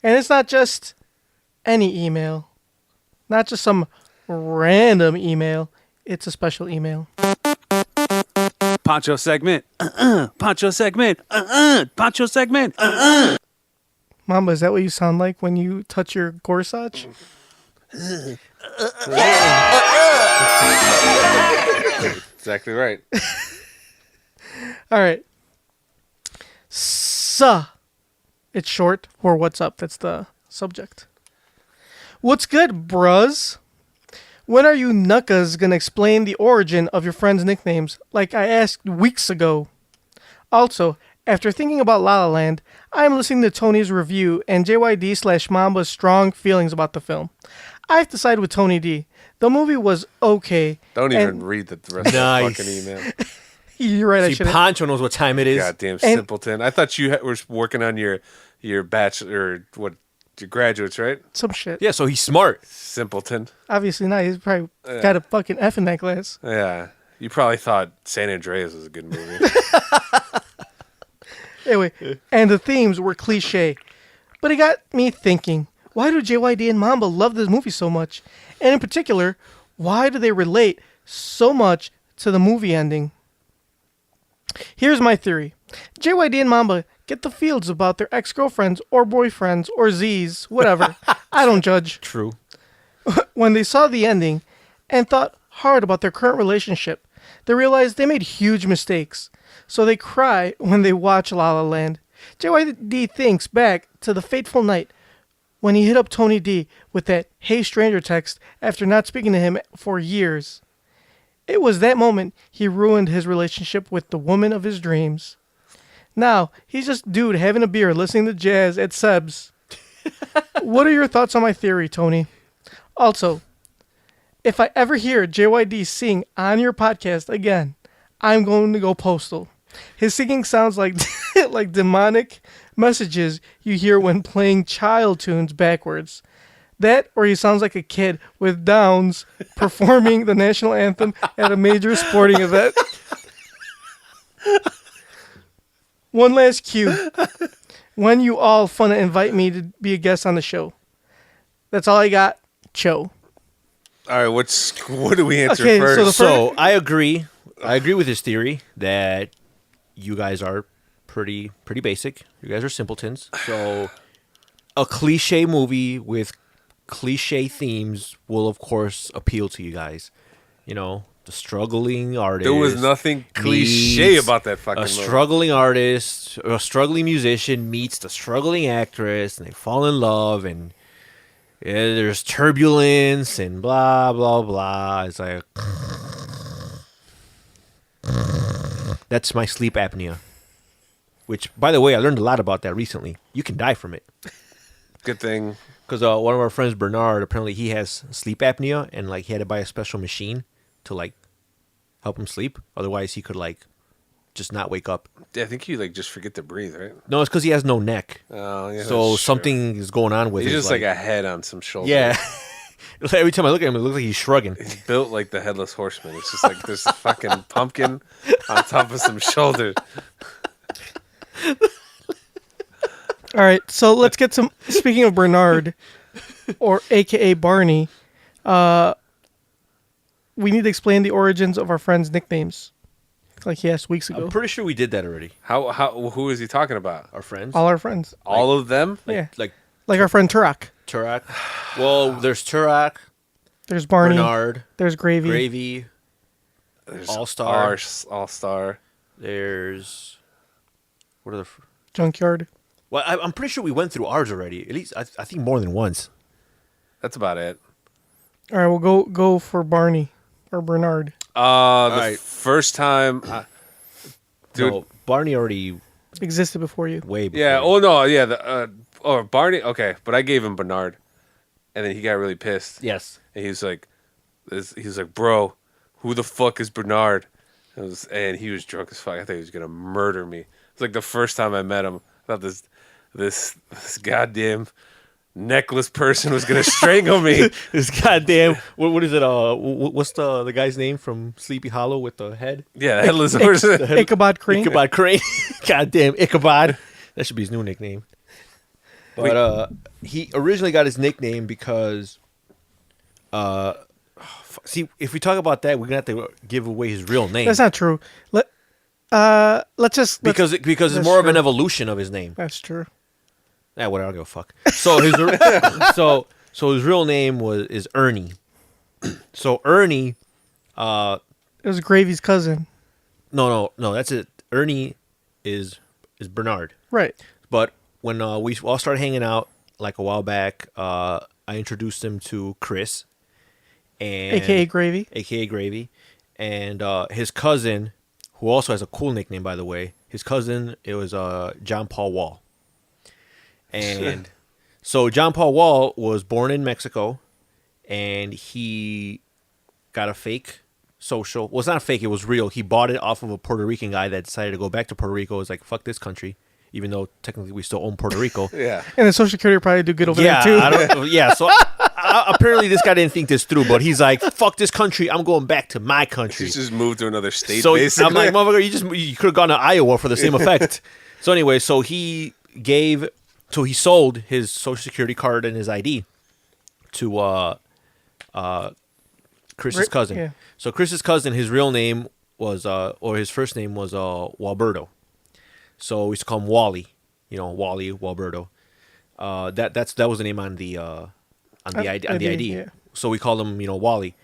And it's not just any email, not just some random email. It's a special email. Poncho segment. Poncho segment. Poncho segment. Mamba, is that what you sound like when you touch your Gorsuch? Exactly right. All right. Suh It's short for what's up. That's the subject. What's good, bruz? When are you knuckas gonna explain the origin of your friends' nicknames like I asked weeks ago? Also, after thinking about La La Land, I am listening to Tony's review and JYD/Mamba's strong feelings about the film. I've decided with Tony D. The movie was okay. Don't even read the rest of the fucking email. You're right. I See, should. Pancho knows what time it is. Goddamn simpleton. I thought you were working on your bachelor, your graduates, right? Some shit. Yeah, so he's smart. Simpleton. Obviously not. He's probably got a fucking F in that class. Yeah. You probably thought San Andreas was a good movie. Anyway, and the themes were cliche. But it got me thinking, why do JYD and Mamba love this movie so much? And in particular, why do they relate so much to the movie ending? Here's my theory. JYD and Mamba get the feels about their ex-girlfriends or boyfriends or Z's, whatever. I don't judge. True. When they saw the ending and thought hard about their current relationship, they realized they made huge mistakes. So they cry when they watch La La Land. JYD thinks back to the fateful night when he hit up Tony D with that "Hey Stranger" text after not speaking to him for years. It was that moment he ruined his relationship with the woman of his dreams. Now, he's just a dude having a beer listening to jazz at Seb's. What are your thoughts on my theory, Tony? Also, if I ever hear JYD sing on your podcast again, I'm going to go postal. His singing sounds like like demonic messages you hear when playing child tunes backwards. That, or he sounds like a kid with Downs performing the national anthem at a major sporting event. One last cue. When you all fun to invite me to be a guest on the show. That's all I got. Cho. All right, what do we answer Okay, so first? the So I agree. I agree with his theory that you guys are pretty basic. You guys are simpletons. So a cliche movie with cliche themes will, of course, appeal to you guys. You know, the struggling artist. There was nothing cliche meets about that fucking a movie. struggling artist, a struggling musician meets the struggling actress, and they fall in love, and there's turbulence and blah blah blah. It's like that's my sleep apnea. Which, by the way, I learned a lot about that recently. You can die from it. Good thing. Because one of our friends, Bernard, apparently he has sleep apnea, and like he had to buy a special machine to like help him sleep. Otherwise, he could like just not wake up. I think you like just forget to breathe, right? No, it's because he has no neck. Oh, yeah. So that's something true. is going on with He's his, just like a head on some shoulder. yeah. Every time I look at him, it looks like he's shrugging. He's built like the headless horseman. It's just like this fucking pumpkin on top of some shoulders. All right, so let's get some. Speaking of Bernard, or AKA Barney, we need to explain the origins of our friends' nicknames, like he asked weeks ago. I'm pretty sure we did that already. Who is he talking about? Our friends, All our friends, All of them? yeah, like like our friend Turok. Turok. Well, there's Turok, There's Barney. Bernard, There's Gravy. Gravy. There's All-Star. All-Star. There's what are the? Junkyard. Well, I'm pretty sure we went through ours already. At least I think more than once. That's about it. All right, we'll go for Barney or Bernard. The right. first time... dude. No, Barney already Existed before you. way before. Yeah, oh no, yeah. Barney, okay. But I gave him Bernard. And then he got really pissed. Yes. And he was like, bro, who the fuck is Bernard? And he was drunk as fuck. I thought he was going to murder me. It's like the first time I met him. I thought this goddamn necklace person was gonna strangle me. This goddamn what is it? What's the guy's name from Sleepy Hollow with the head? Yeah, the headless person. Ichabod Crane. Ichabod Crane. Goddamn Ichabod. That should be his new nickname. But he originally got his nickname because, see, if we talk about that, we're gonna have to give away his real name. That's not true. Let's because it's more of an evolution of his name. That's true. Yeah, whatever. I don't give a fuck. So his so his real name is Ernie. So Ernie, It was Gravy's cousin. no, that's it. Ernie is Bernard. Right. But when we all started hanging out like a while back, I introduced him to Chris, and AKA Gravy. AKA Gravy, and his cousin, who also has a cool nickname, by the way. His cousin, it was John Paul Wall. And so John Paul Wall was born in Mexico, and he got a fake social. Well, it's not fake. It was real. He bought it off of a Puerto Rican guy that decided to go back to Puerto Rico. It was like, fuck this country, even though technically we still own Puerto Rico. Yeah. And the Social Security will probably do good over Yeah, there, too. I don't, yeah. So apparently this guy didn't think this through, but he's like, fuck this country. I'm going back to my country. He's just moved to another state, So basically. I'm like, motherfucker, you could have gone to Iowa for the same effect. So anyway, so he sold his Social Security card and his ID to Chris's cousin. Yeah. So Chris's cousin, his real name was, or his first name was Walberto. So we used to call him Wally. Wally Walberto. That was the name on the ID. Yeah. So we called him, Wally.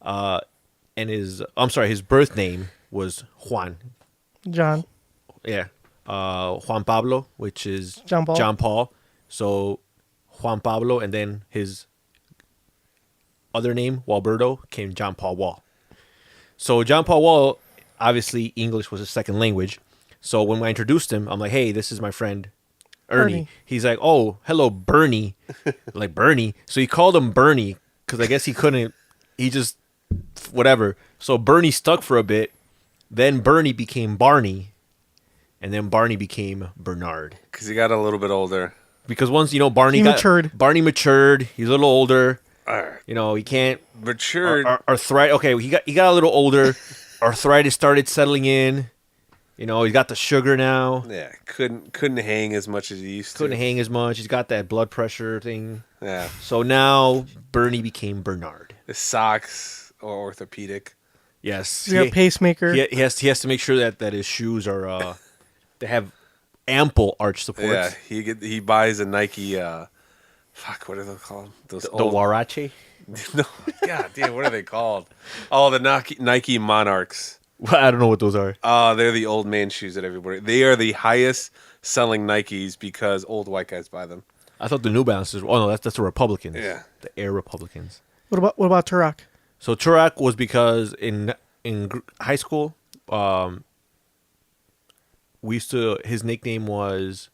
And his birth name was Juan. John. Yeah. Juan Pablo, which is John Paul. John Paul. So Juan Pablo, and then his other name, Walberto, came John Paul Wall. So John Paul Wall, obviously English was his second language. So when I introduced him, I'm like, hey, this is my friend Ernie. He's like, oh, hello, Bernie. Like, Bernie. So he called him Bernie because I guess he just, whatever. So Bernie stuck for a bit. Then Bernie became Barney. And then Barney became Bernard. Because he got a little bit older. Because once, Barney matured. Barney matured. He's a little older. All right. He can't. Matured. Arthritis. Okay, he got a little older. Arthritis started settling in. He got the sugar now. Yeah, couldn't hang as much as he used to. Couldn't hang as much. He's got that blood pressure thing. Yeah. So now Bernie became Bernard. His socks are orthopedic. Yes. He's got a pacemaker. He has to make sure that his shoes are they have ample arch supports. Yeah, he buys a Nike. What are they called? Those The Warache. No, God damn, what are they called? Oh, the Nike Monarchs. I don't know what those are. They're the old man shoes that everybody. They are the highest selling Nikes because old white guys buy them. I thought the New Balances. Oh no, that's the Republicans. Yeah, the Air Republicans. What about Turok? So Turok was because in high school, his nickname was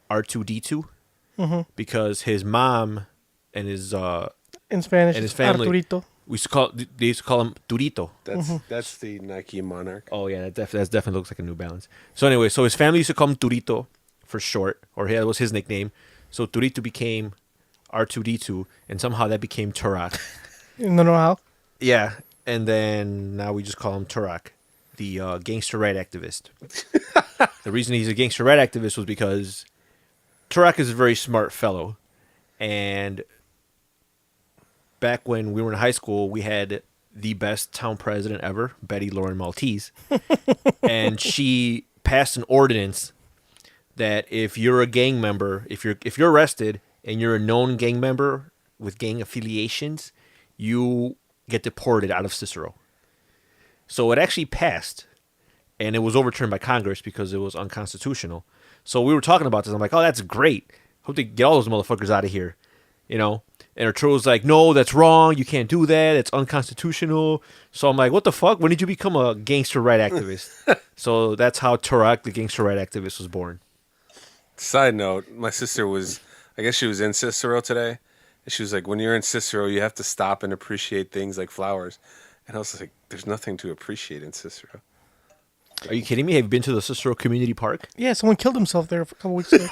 R2D2 because his mom and his In Spanish, and his family Arturito. they used to call him Turito. that's the Nike Monarch. Oh yeah, that definitely looks like a New Balance. So anyway, so his family used to call him Turito for short, or that was his nickname. So Turito became R2D2, and somehow that became Turok. You don't know how? Yeah, and then now we just call him Turok, the gangster right activist. The reason he's a gangster right activist was because Turok is a very smart fellow, and back when we were in high school, we had the best town president ever, Betty Lauren Maltese, and she passed an ordinance that if you're a gang member, if you're arrested and you're a known gang member with gang affiliations, you get deported out of Cicero. So it actually passed, and it was overturned by Congress because it was unconstitutional. So we were talking about this. I'm like, oh, that's great. Hope they get all those motherfuckers out of here, And Arturo was like, no, that's wrong. You can't do that. It's unconstitutional. So I'm like, what the fuck? When did you become a gangster right activist? So that's how Turok, the gangster right activist, was born. Side note, my sister I guess she was in Cicero today. And she was like, when you're in Cicero, you have to stop and appreciate things like flowers. And I was like, there's nothing to appreciate in Cicero. Are you kidding me? Have you been to the Cicero Community Park? Yeah, someone killed himself there a couple weeks ago.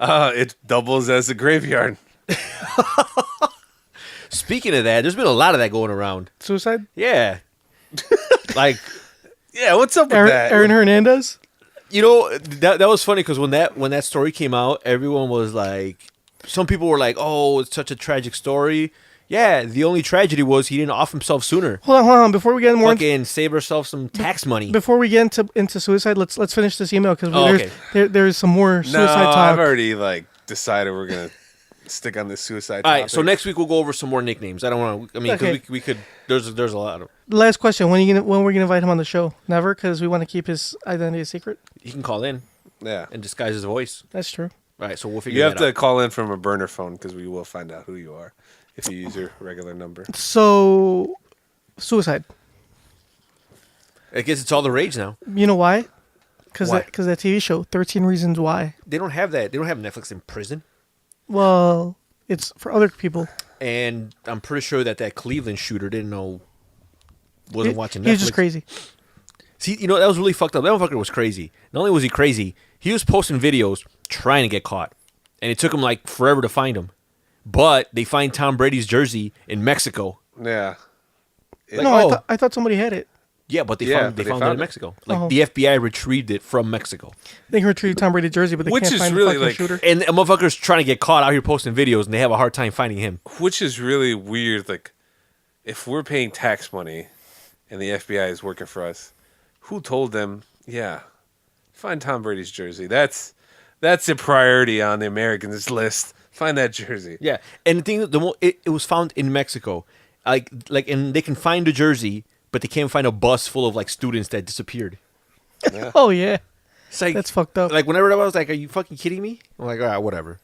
It doubles as a graveyard. Speaking of that, there's been a lot of that going around. Suicide? Yeah. Like, Yeah, what's up with that? Aaron Hernandez? that was funny because when that story came out, everyone was like, some people were like, oh, it's such a tragic story. Yeah, the only tragedy was he didn't off himself sooner. Hold on. Before we get more, Fucking save ourselves some tax money. before we get into suicide, let's finish this email because okay. there's some more suicide No, talk. I've already decided we're gonna stick on this suicide. All right, topic. so next week we'll go over some more nicknames. I don't want to. I mean, because Okay. we could. There's a lot of. Last question: when we're gonna invite him on the show? Never, because we want to keep his identity a secret. He can call in. Yeah. and disguise his voice. That's true. All right, so we'll figure You have that to out. call in from a burner phone because we will find out who you are if you use your regular number. So, suicide. I guess it's all the rage now. You know why? Because Why? that TV show, 13 Reasons Why. They don't have that. They don't have Netflix in prison. Well, it's for other people. And I'm pretty sure that Cleveland shooter wasn't watching Netflix. He was just crazy. See, that was really fucked up. That motherfucker was crazy. Not only was he crazy, he was posting videos trying to get caught. And it took him like forever to find him. But they find Tom Brady's jersey in Mexico. Yeah. Like, No, I thought somebody had it. Yeah, but they Yeah, found but they it in found it. Mexico. Like Oh. the FBI retrieved it from Mexico. They can retrieve Tom Brady jersey, but they Which can't is find really, the fucking like- shooter. And a motherfucker's trying to get caught out here posting videos, and they have a hard time finding him. Which is really weird. Like, if we're paying tax money and the FBI is working for us, who told them, yeah, find Tom Brady's jersey? That's a priority on the Americans list. Find that jersey. Yeah, and the thing, it was found in Mexico, and they can find the jersey, but they can't find a bus full of like students that disappeared. Oh, yeah. It's like That's fucked up. Like whenever I was like, "Are you fucking kidding me?" I'm like, "All right, whatever."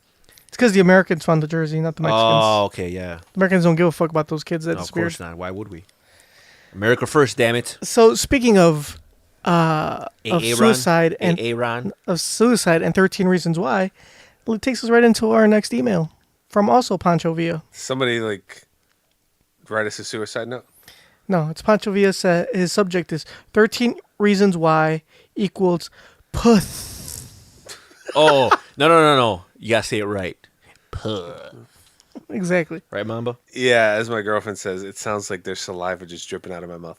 It's because the Americans found the jersey, not the Mexicans. Oh, okay, yeah. The Americans don't give a fuck about those kids that No, of disappeared. course not. Why would we? America first, damn it. So, speaking of suicide and Aaron. 13 Reasons Why, it takes us right into our next email from also Pancho Villa. Somebody, like, write us a suicide note. No, it's Pancho Villa. His subject is 13 Reasons Why equals puth. Oh, no. You gotta say it right. Exactly. Right, Mamba? Yeah, as my girlfriend says, it sounds like there's saliva just dripping out of my mouth.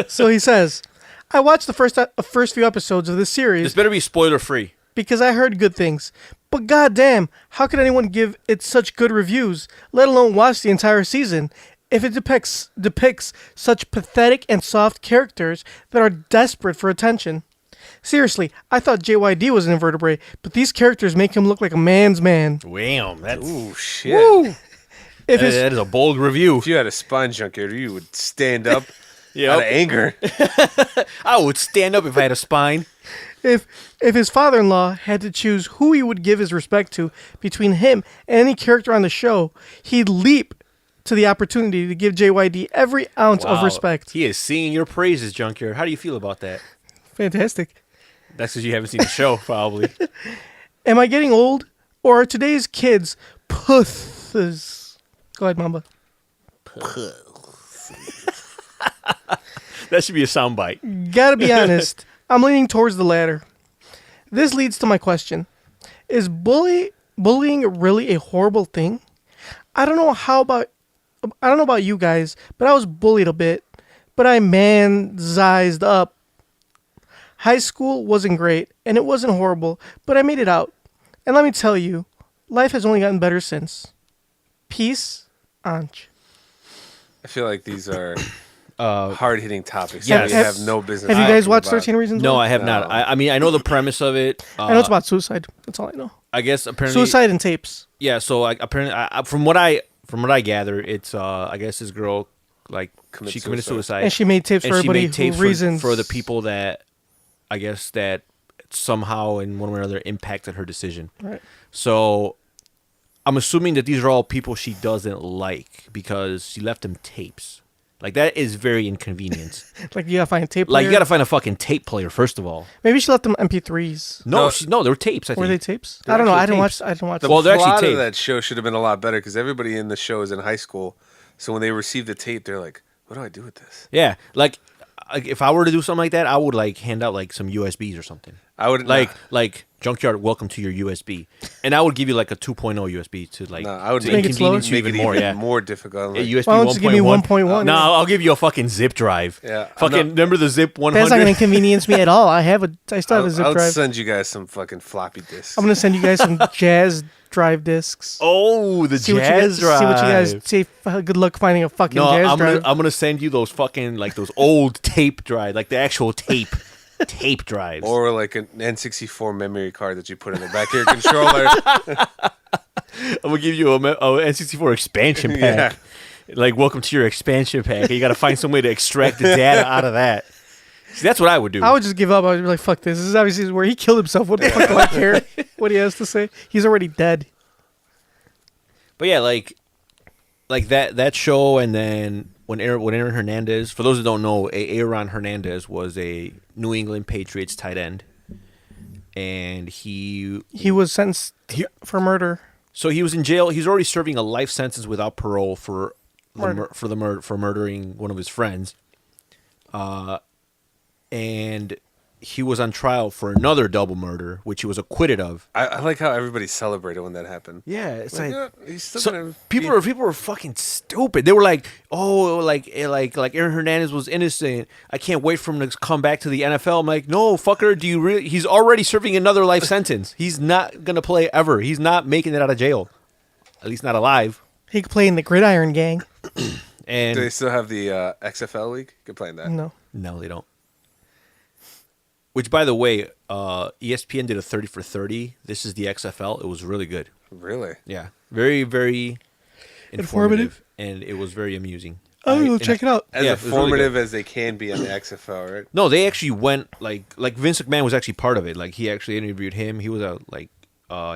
So he says, I watched the first few episodes of this series This better be spoiler free. because I heard good things. But goddamn, how could anyone give it such good reviews, let alone watch the entire season, if it depicts such pathetic and soft characters that are desperate for attention? Seriously, I thought JYD was an invertebrate, but these characters make him look like a man's man. Wham, that's Ooh, shit. Woo! If his, that is a bold review. If you had a spine junkyard, you would stand up Yep. out of anger. I would stand up if I had a spine. if his father-in-law had to choose who he would give his respect to between him and any character on the show, he'd leap to the opportunity to give JYD every ounce of Wow. respect. He is singing your praises, Junkyard. How do you feel about that? Fantastic. That's because you haven't seen the show, probably. Am I getting old? Or are today's kids puths? Go ahead, Mamba. That should be a soundbite. Gotta be honest, I'm leaning towards the latter. This leads to my question. Is bullying really a horrible thing? I don't know about you guys, but I was bullied a bit, but I man-sized up. High school wasn't great, and it wasn't horrible, but I made it out. And let me tell you, life has only gotten better since. Peace, Anch. I feel like these are hard-hitting topics yes. that we have no business Have you guys talking watched about. 13 Reasons No, Why? I have not. I mean, I know the premise of it. I know it's about suicide. That's all I know. I guess apparently Suicide and tapes. Yeah, so apparently, from what I gather, it's I guess this girl she committed suicide, And she made tapes and for she everybody made tapes who reasons. for the people that I guess that somehow in one way or another impacted her decision. Right. So I'm assuming that these are all people she doesn't like because she left them tapes. Like that is very inconvenient. Like you gotta find a tape Like player. you got to find a fucking tape player first of all. Maybe she left them MP3s. No, they were tapes. I think. Were they tapes? They're I don't know. I actually didn't tapes. watch. I didn't watch. The Well, they're actually plot of taped. that show should have been a lot better because everybody in the show is in high school. So when they receive the tape, they're like, "What do I do with this?" Yeah, like if I were to do something like that, I would like hand out like some USBs or something. I would Like Junkyard, welcome to your USB, and I would give you like a 2.0 USB to like I would to make it inconvenience you make it even more. Yeah, more difficult. A Like, USB Why don't you just give me 1.1? No, I'll give you a fucking zip drive. Yeah, fucking I'm not- remember the zip 100? That's not gonna inconvenience me at all. I still have a zip I'll drive. send you guys some fucking floppy disks. I'm gonna send you guys some jazz drive discs. Oh, the jazz drive. See what you guys say. Good luck finding a fucking No, jazz I'm drive. gonna send you those fucking like those old tape drive, like the actual tape drives. or like an N64 memory card that you put in the back of your controller. I'm gonna give you a N64 expansion Yeah. pack. Like, welcome to your expansion pack. You got to find some way to extract the data out of that. See, that's what I would do. I would just give up. I would be like, fuck this. This is obviously where he killed himself. What the fuck do I care what he has to say? He's already dead. But yeah, like that show, and then when Aaron Hernandez, for those who don't know, Aaron Hernandez was a New England Patriots tight end, and he was sentenced for murder. So he was in jail. He's already serving a life sentence without parole for murdering one of his friends, and he was on trial for another double murder, which he was acquitted of. I like how everybody celebrated when that happened. Yeah, it's like yeah, he's still so gonna people were fucking stupid. They were like, "Oh, like Aaron Hernandez was innocent. I can't wait for him to come back to the NFL." I'm like, "No, fucker, do you really? He's already serving another life sentence. He's not gonna play ever. He's not making it out of jail, at least not alive." He could play in the Gridiron Gang. And Do they still have the XFL league? Good playing that. No. no, they don't. Which, by the way, ESPN did a 30 for 30. This is the XFL. It was really good. Really? Yeah, very, very informative, and it was very amusing. Oh, check it out. As Yeah, it was really informative good. as they can be on the XFL, right? No, they actually went like Vince McMahon was actually part of it. Like he actually interviewed him. He was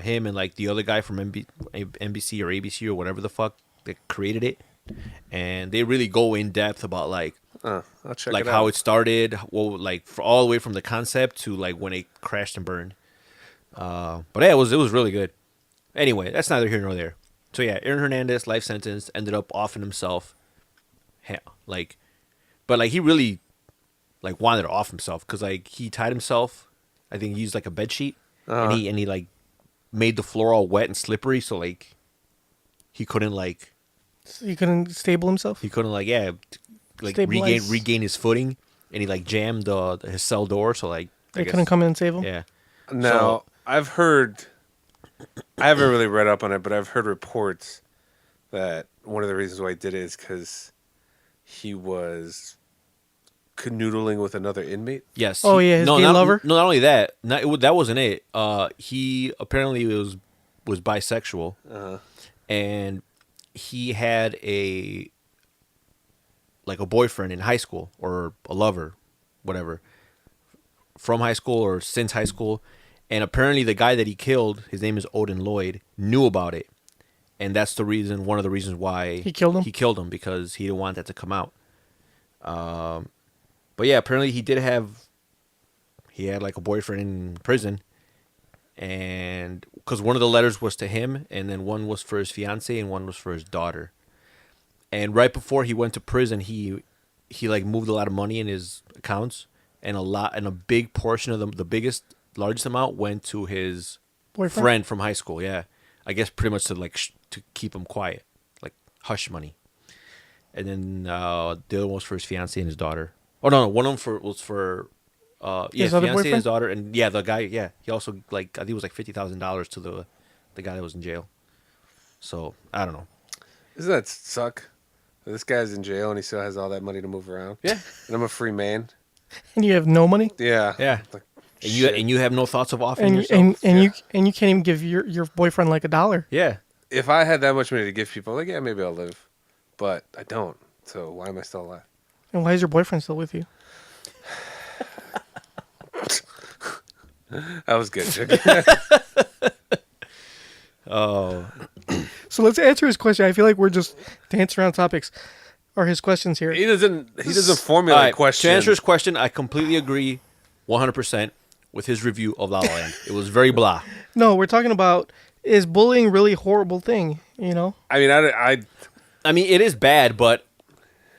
him and like the other guy from NBC or ABC or whatever the fuck that created it, and they really go in depth about like I'll check like it out. how it started, well, like for all the way from the concept to like when it crashed and burned. But yeah, it was really good. Anyway, that's neither here nor there. So yeah, Aaron Hernandez, life sentence, ended up offing himself. But he really like wanted to off himself because like he tied himself. I think he used like a bed sheet, and he like made the floor all wet and slippery, so like he couldn't like So he couldn't stable himself. Stabilize. regain his footing, and he like jammed his cell door, so like They couldn't come in and save him. Yeah. Now, I've heard, I haven't really read up on it, but I've heard reports that one of the reasons why he did it is because he was canoodling with another inmate. Yes. Oh, yeah, his gay lover? No, not only that. That wasn't it. He apparently was bisexual, and he had a boyfriend in high school or a lover, whatever, from high school or since high school, and apparently the guy that he killed, his name is Odin Lloyd, knew about it, and that's one of the reasons why He killed him? He killed him because he didn't want that to come out. But yeah, apparently he had like a boyfriend in prison, and because one of the letters was to him, and then one was for his fiance, and one was for his daughter. And right before he went to prison, he like moved a lot of money in his accounts, and a big portion of largest amount went to his Boyfriend? friend from high school. Yeah, I guess pretty much to to keep him quiet, like hush money. And then the other one was for his fiance and his daughter. Oh no, one of them was for His his other fiance and boyfriend? his daughter, and yeah, the guy. Yeah, he also I think it was like $50,000 to the guy that was in jail. So I don't know. Doesn't that suck? This guy's in jail and he still has all that money to move around. Yeah. And I'm a free man. And you have no money. Yeah. Yeah. Like, And you have no thoughts of offing And yourself. you can't even give your boyfriend like $1. Yeah. if I had that much money to give people, like, yeah, maybe I'll live. But I don't. So why am I still alive? And why is your boyfriend still with you? That was good, Chick. Oh. So let's answer his question. I feel like we're just dancing around topics or his questions here. He doesn't All formulate right, questions. to answer his question, I completely agree 100% with his review of La La Land. It was very blah. No, we're talking about, is bullying really a horrible thing? You know? I mean, I mean, it is bad, but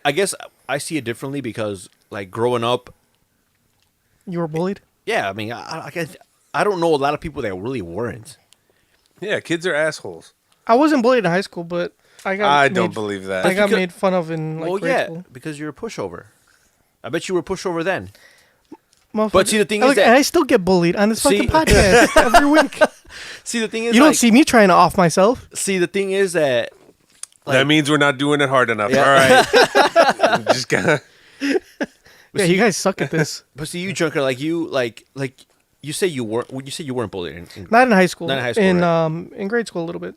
I guess I see it differently because, like, growing up, You were bullied? yeah, I mean, I don't know a lot of people that really weren't. yeah, kids are assholes. I wasn't bullied in high school, but I got I don't believe that. I got because- made fun of in like grade school. because you're a pushover. I bet you were a pushover then. Motherfucker. But see, the thing I is look, that- and I still get bullied on this See- fucking podcast every week. See, the thing is, You don't see me trying to off myself. See, the thing is that that means we're not doing it hard enough. Yeah. All right. Just gotta. Yeah, you guys suck at this. But see, you junker, like you say you weren't. You say you weren't bullied. Not in high school. Not in high school, In grade school a little bit.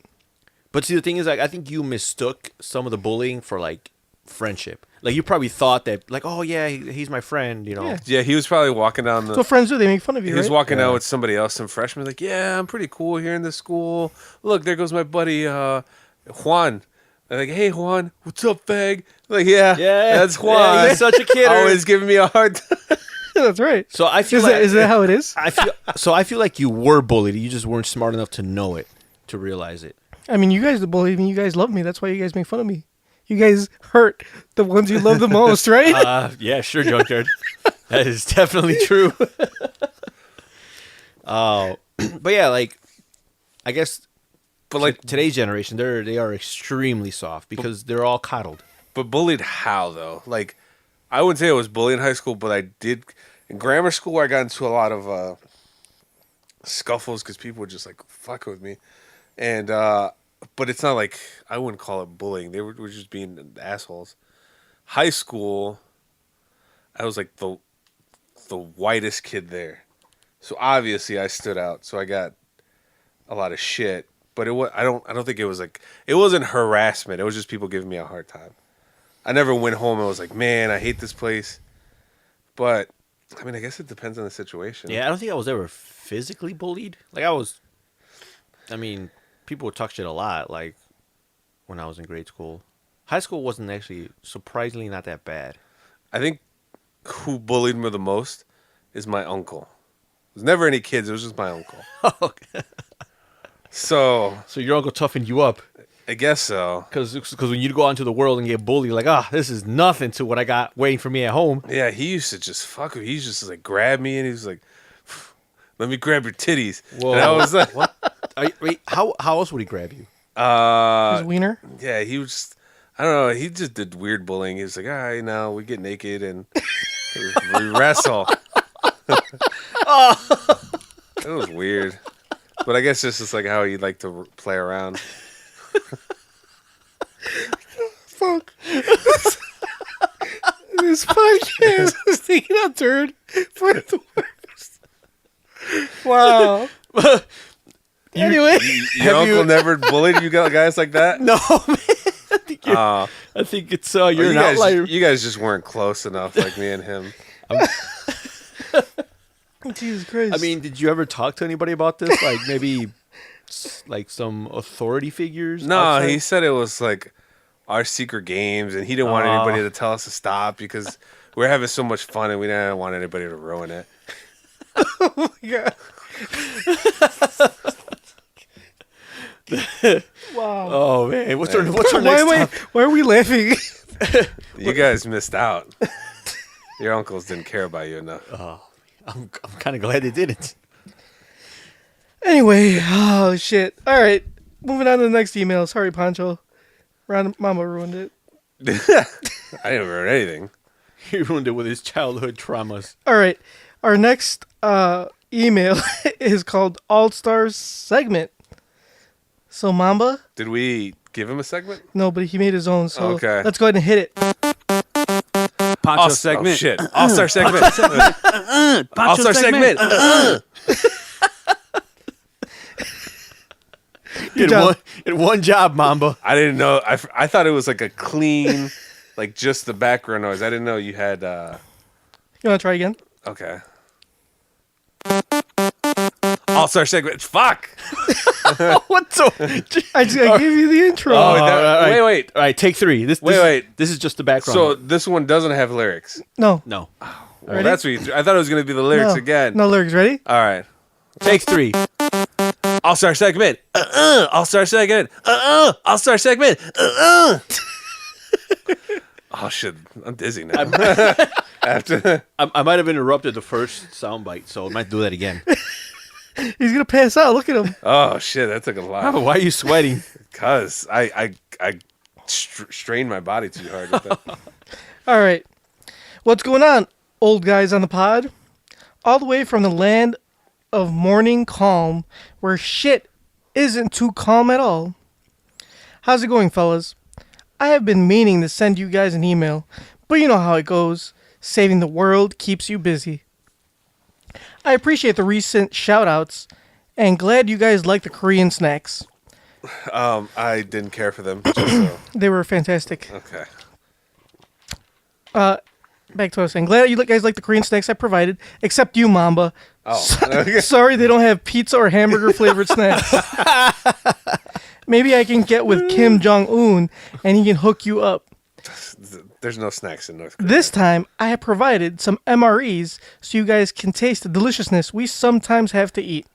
But see, the thing is, like, I think you mistook some of the bullying for like friendship. Like you probably thought that, like, oh yeah, he's my friend, you know. Yeah. Yeah, he was probably walking down That's what friends do. They make fun of you, He was right? walking out with somebody else, some freshman, like, yeah, I'm pretty cool here in the school. Look, there goes my buddy Juan. They're like, hey Juan, what's up, fag? Like, yeah, that's Juan. Yeah, he's such a kidder. Always giving me a hard time. That's right. So I feel Is that how it is? I feel like you were bullied. You just weren't smart enough to know it, to realize it. I mean, you guys believe me. You guys love me. That's why you guys make fun of me. You guys hurt the ones you love the most, right? Yeah, sure, Junkyard. That is definitely true. But yeah, like, I guess, But like, today's generation, they are extremely soft because they're all coddled. but bullied how though? Like, I wouldn't say I was bullied in high school, but I did in grammar school. I got into a lot of scuffles because people would just like fuck with me, and but it's not like I wouldn't call it bullying. They were just being assholes. High school, I was like the whitest kid there, so obviously I stood out. So I got a lot of shit, but I don't think it was like, it wasn't harassment. It was just people giving me a hard time. I never went home and was like, man, I hate this place. But I mean, I guess it depends on the situation. Yeah, I don't think I was ever physically bullied. Like, I mean, people would talk shit a lot, like, when I was in grade school. High school wasn't actually, surprisingly, not that bad. I think who bullied me the most is my uncle. There's never any kids. It was just my uncle. So your uncle toughened you up. I guess so. Because when you go out into the world and get bullied, like, this is nothing to what I got waiting for me at home. Yeah, he used to just fuck with me. He used to just like grab me and he was like, let me grab your titties. Whoa. And I was like, What? Wait, how else would he grab you? His wiener. Yeah, he was just, I don't know. He just did weird bullying. He was like, all right, now we get naked and we wrestle. It was weird. But I guess this is like how he'd like to play around. Fuck. This podcast is taking a turn for the worst. Wow. Anyway. Your uncle never bullied you guys like that? No, man. I think it's you're you an guys, outlier. You guys just weren't close enough like me and him. Jesus Christ. I mean, did you ever talk to anybody about this? Like, maybe like some authority figures? No, outside? he said it was like our secret games, and he didn't want anybody to tell us to stop because we're having so much fun, and we didn't want anybody to ruin it. Oh my God. Wow. Oh man, what's our next topic? Why are we laughing? You guys missed out. Your uncles didn't care about you enough. I'm kind of glad they didn't. Anyway, oh shit. All right, moving on to the next email. Sorry, Pancho. Mama ruined it. I didn't ruin anything. He ruined it with his childhood traumas. All right, our next email is called All Stars Segment. So Mamba? Did we give him a segment? No, but he made his own. So Okay. let's go ahead and hit it. Poncho Oh, segment. shit. All-Star segment. Poncho All-Star segment. In one job, Mamba. I didn't know. I thought it was like a clean, like just the background noise. I didn't know you had. You want to try again? Okay. All-Star segment. Fuck. What the? I gave you the intro. Oh, right. wait. All right, take three. This is just the background. So this one doesn't have lyrics. No. no. Well, Ready? that's what I thought it was going to be the lyrics No. again. No lyrics. Ready? All right. Take three. All-Star segment. All-Star segment. All-Star segment. Oh shit! I'm dizzy now. After I might have interrupted the first soundbite, so I might do that again. He's gonna pass out. Look at him. oh shit, that took a lot. Why are you sweating? Cause I strained my body too hard. With that. All right. What's going on, old guys on the pod? All the way from the land of morning calm, where shit isn't too calm at all. How's it going, fellas? I have been meaning to send you guys an email, but you know how it goes. Saving the world keeps you busy. I appreciate the recent shout-outs, and glad you guys like the Korean snacks. I didn't care for them. Just so. They were fantastic. Okay. Back to us saying, glad you guys like the Korean snacks I provided, except you, Mamba. Oh, okay. Sorry they don't have pizza or hamburger flavored snacks. Maybe I can get with Kim Jong-un and he can hook you up. There's no snacks in North Korea. This time, I have provided some MREs so you guys can taste the deliciousness we sometimes have to eat.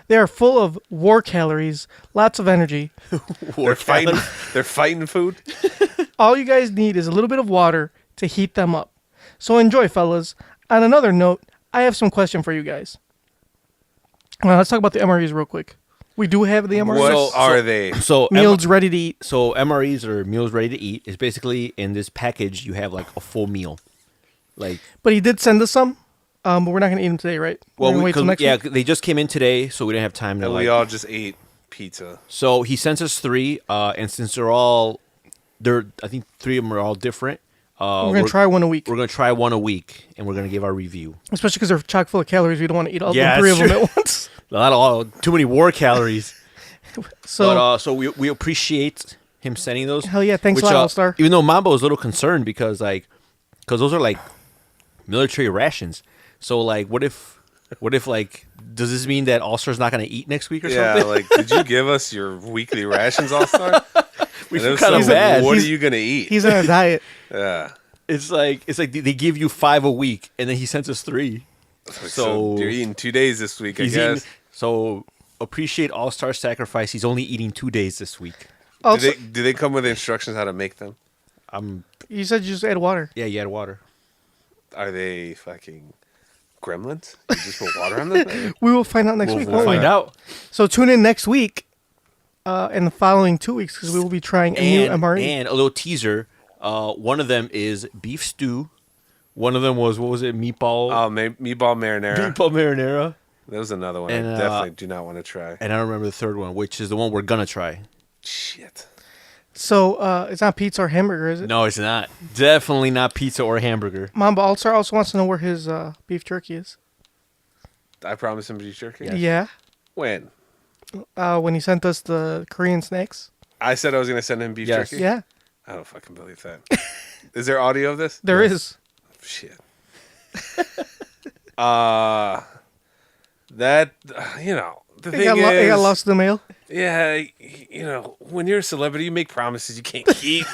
They are full of war calories, lots of energy. They're fighting food. All you guys need is a little bit of water to heat them up. So enjoy, fellas. On another note, I have some question for you guys. Let's talk about the MREs real quick. We do have the MREs. What are they? So Meals ready to eat. So MREs or meals ready to eat is basically in this package you have like a full meal. Like But he did send us some, but we're not going to eat them today, right? We're well, gonna wait till next week? they just came in today, so we didn't have time to And we all just ate pizza. So he sent us 3, and since I think 3 of them are all different. We're going to try one a week. We're gonna try one a week, and we're gonna give our review. Especially because they're chock full of calories. We don't want to eat all Yeah, 3 of that's them true. at once. Too many war calories. So, So we appreciate him sending those. Hell yeah, thanks a lot, All-Star. Even though Mambo was a little concerned because those are like military rations. So like, what if like, does this mean that All-Star's not gonna eat next week or Yeah, something? like, did you give us your weekly rations, All Star? We feel kind of bad. What are you gonna eat? he's on a diet. Yeah. It's like they give you 5 a week, and then he sends us 3. So you're eating 2 days this week, I He's guess. eating, so appreciate All-Star sacrifice. He's only eating 2 days this week. Also, Do they come with instructions how to make them? you said you just add water. Yeah, you had water. Are they fucking gremlins? You just put water on them? We will find out next week. We'll won't we? find out. So tune in next week and the following 2 weeks because we will be trying a new MRE. And a little teaser. One of them is beef stew. One of them was, what was it, meatball? Meatball marinara. Meatball marinara. That was another one And, I definitely do not want to try. And I don't remember the third one, which is the one we're gonna try. Shit. So it's not pizza or hamburger, is it? No, it's not. Definitely not pizza or hamburger. Mamba All-Star also wants to know where his beef jerky is. I promised him beef jerky. Yeah. When? When he sent us the Korean snacks. I said I was going to send him beef Yes. jerky? Yeah, I don't fucking believe that. Is there audio of this? there is. Shit. That, the It thing got, is... it got lost in the mail. Yeah, when you're a celebrity, you make promises you can't keep.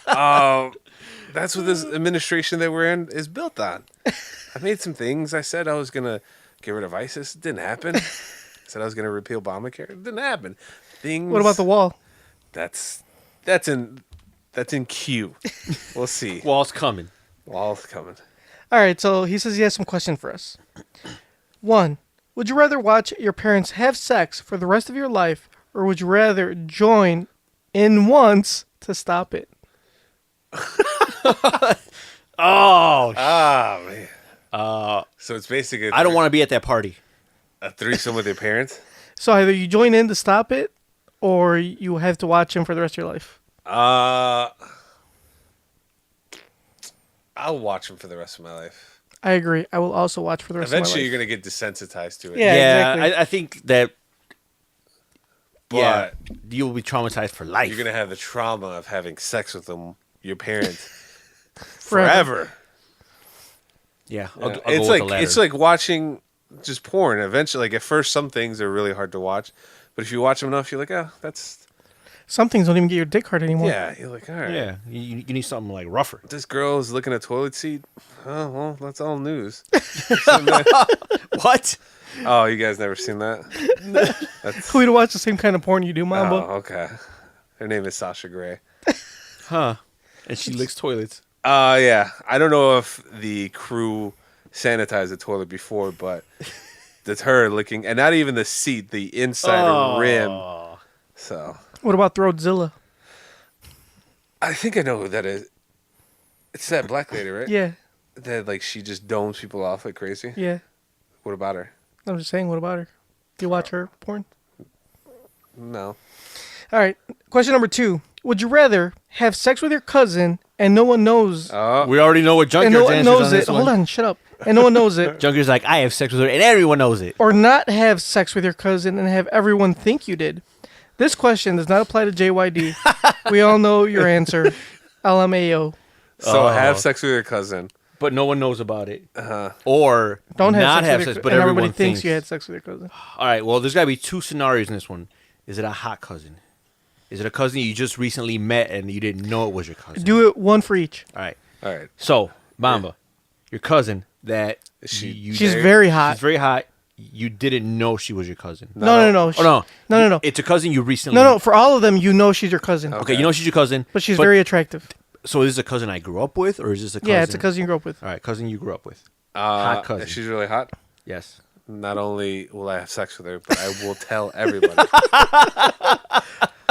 That's what this administration that we're in is built on. I made some things. I said I was going to get rid of ISIS. It didn't happen. I said I was going to repeal Obamacare. It didn't happen. Things. What about the wall? That's in queue. We'll see. Wall's coming. Wall's coming. All right, so he says he has some question for us. 1, would you rather watch your parents have sex for the rest of your life, or would you rather join in once to stop it? Oh, Man. So it's basically I don't want to be at that party. a threesome with your parents. So either you join in to stop it, or you have to watch him for the rest of your life. I'll watch them for the rest of my life. I agree. I will also watch for the rest Eventually, of my you're life. gonna get desensitized to it. Yeah. exactly. I think that. But You'll be traumatized for life. you're gonna have the trauma of having sex with them, your parents, forever. Yeah, Yeah. I'll go It's with the latter. like watching just porn. Eventually, like at first, some things are really hard to watch, but if you watch them enough, you're like, oh, that's Some things don't even get your dick hard anymore. yeah. You're like, all right, Yeah, you need something like rougher. This girl is looking at toilet seat. Oh well, that's all news. What? Oh, you guys never seen that? We don't watch the same kind of porn you do, Mamba. Oh, okay. Her name is Sasha Grey. Huh? And she licks toilets. Yeah. I don't know if the crew sanitized the toilet before, but that's her licking, and not even the seat, the inside rim. So What about Throatzilla? I think I know who that is. It's that black lady, right? Yeah, That like she just domes people off like crazy. yeah. What about her? I'm just saying, what about her? Do you watch her porn? No. All right. Question number 2. Would you rather have sex with your cousin and no one knows? Oh, We already know what and Junkyard's no one answers knows on it. this one. Hold on, shut up. And no one knows it. Junkyard's like, I have sex with her, and everyone knows it. Or not have sex with your cousin and have everyone think you did. This question does not apply to JYD. We all know your answer. LMAO. So have sex with your cousin. but no one knows about it. Or Don't have not sex have with sex, your, but and everyone everybody thinks you had sex with your cousin. All right, well, there's got to be two scenarios in this one. Is it a hot cousin? Is it a cousin you just recently met and you didn't know it was your cousin? Do it one for each. All right. All right. So, Mamba, your cousin that Is she- She's very hot. She's very hot. You didn't know she was your cousin. No. Oh, no. No. It's a cousin you recently No. For all of them, you know she's your cousin. Okay, you know she's your cousin. But she's very attractive. So is this a cousin I grew up with, or is this a cousin? Yeah, it's a cousin you grew up with. All right, cousin you grew up with. Hot cousin. If she's really hot, Yes. not only will I have sex with her, but I will tell everybody.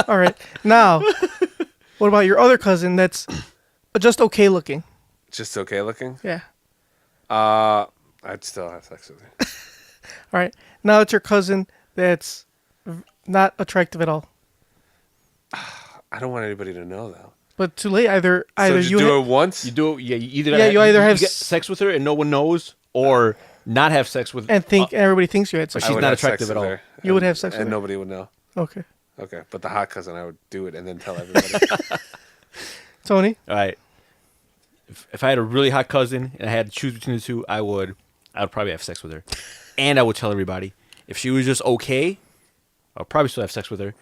All right. Now, what about your other cousin that's just okay looking? Just okay looking. Yeah. I'd still have sex with her. All right. Now it's your cousin that's not attractive at all. I don't want anybody to know though. But too late. Either So just you do it once. You do. Yeah. You either. Yeah, you either have get s- sex with her and no one knows, or not have sex with. and think everybody thinks you had sex. But I she's would not have sex attractive with at all. her, You would have sex with and her? nobody would know. Okay. Okay, but the hot cousin, I would do it and then tell everybody. Tony? All right. If I had a really hot cousin and I had to choose between the two, I would probably have sex with her, and I would tell everybody. If she was just okay, I'll probably still have sex with her.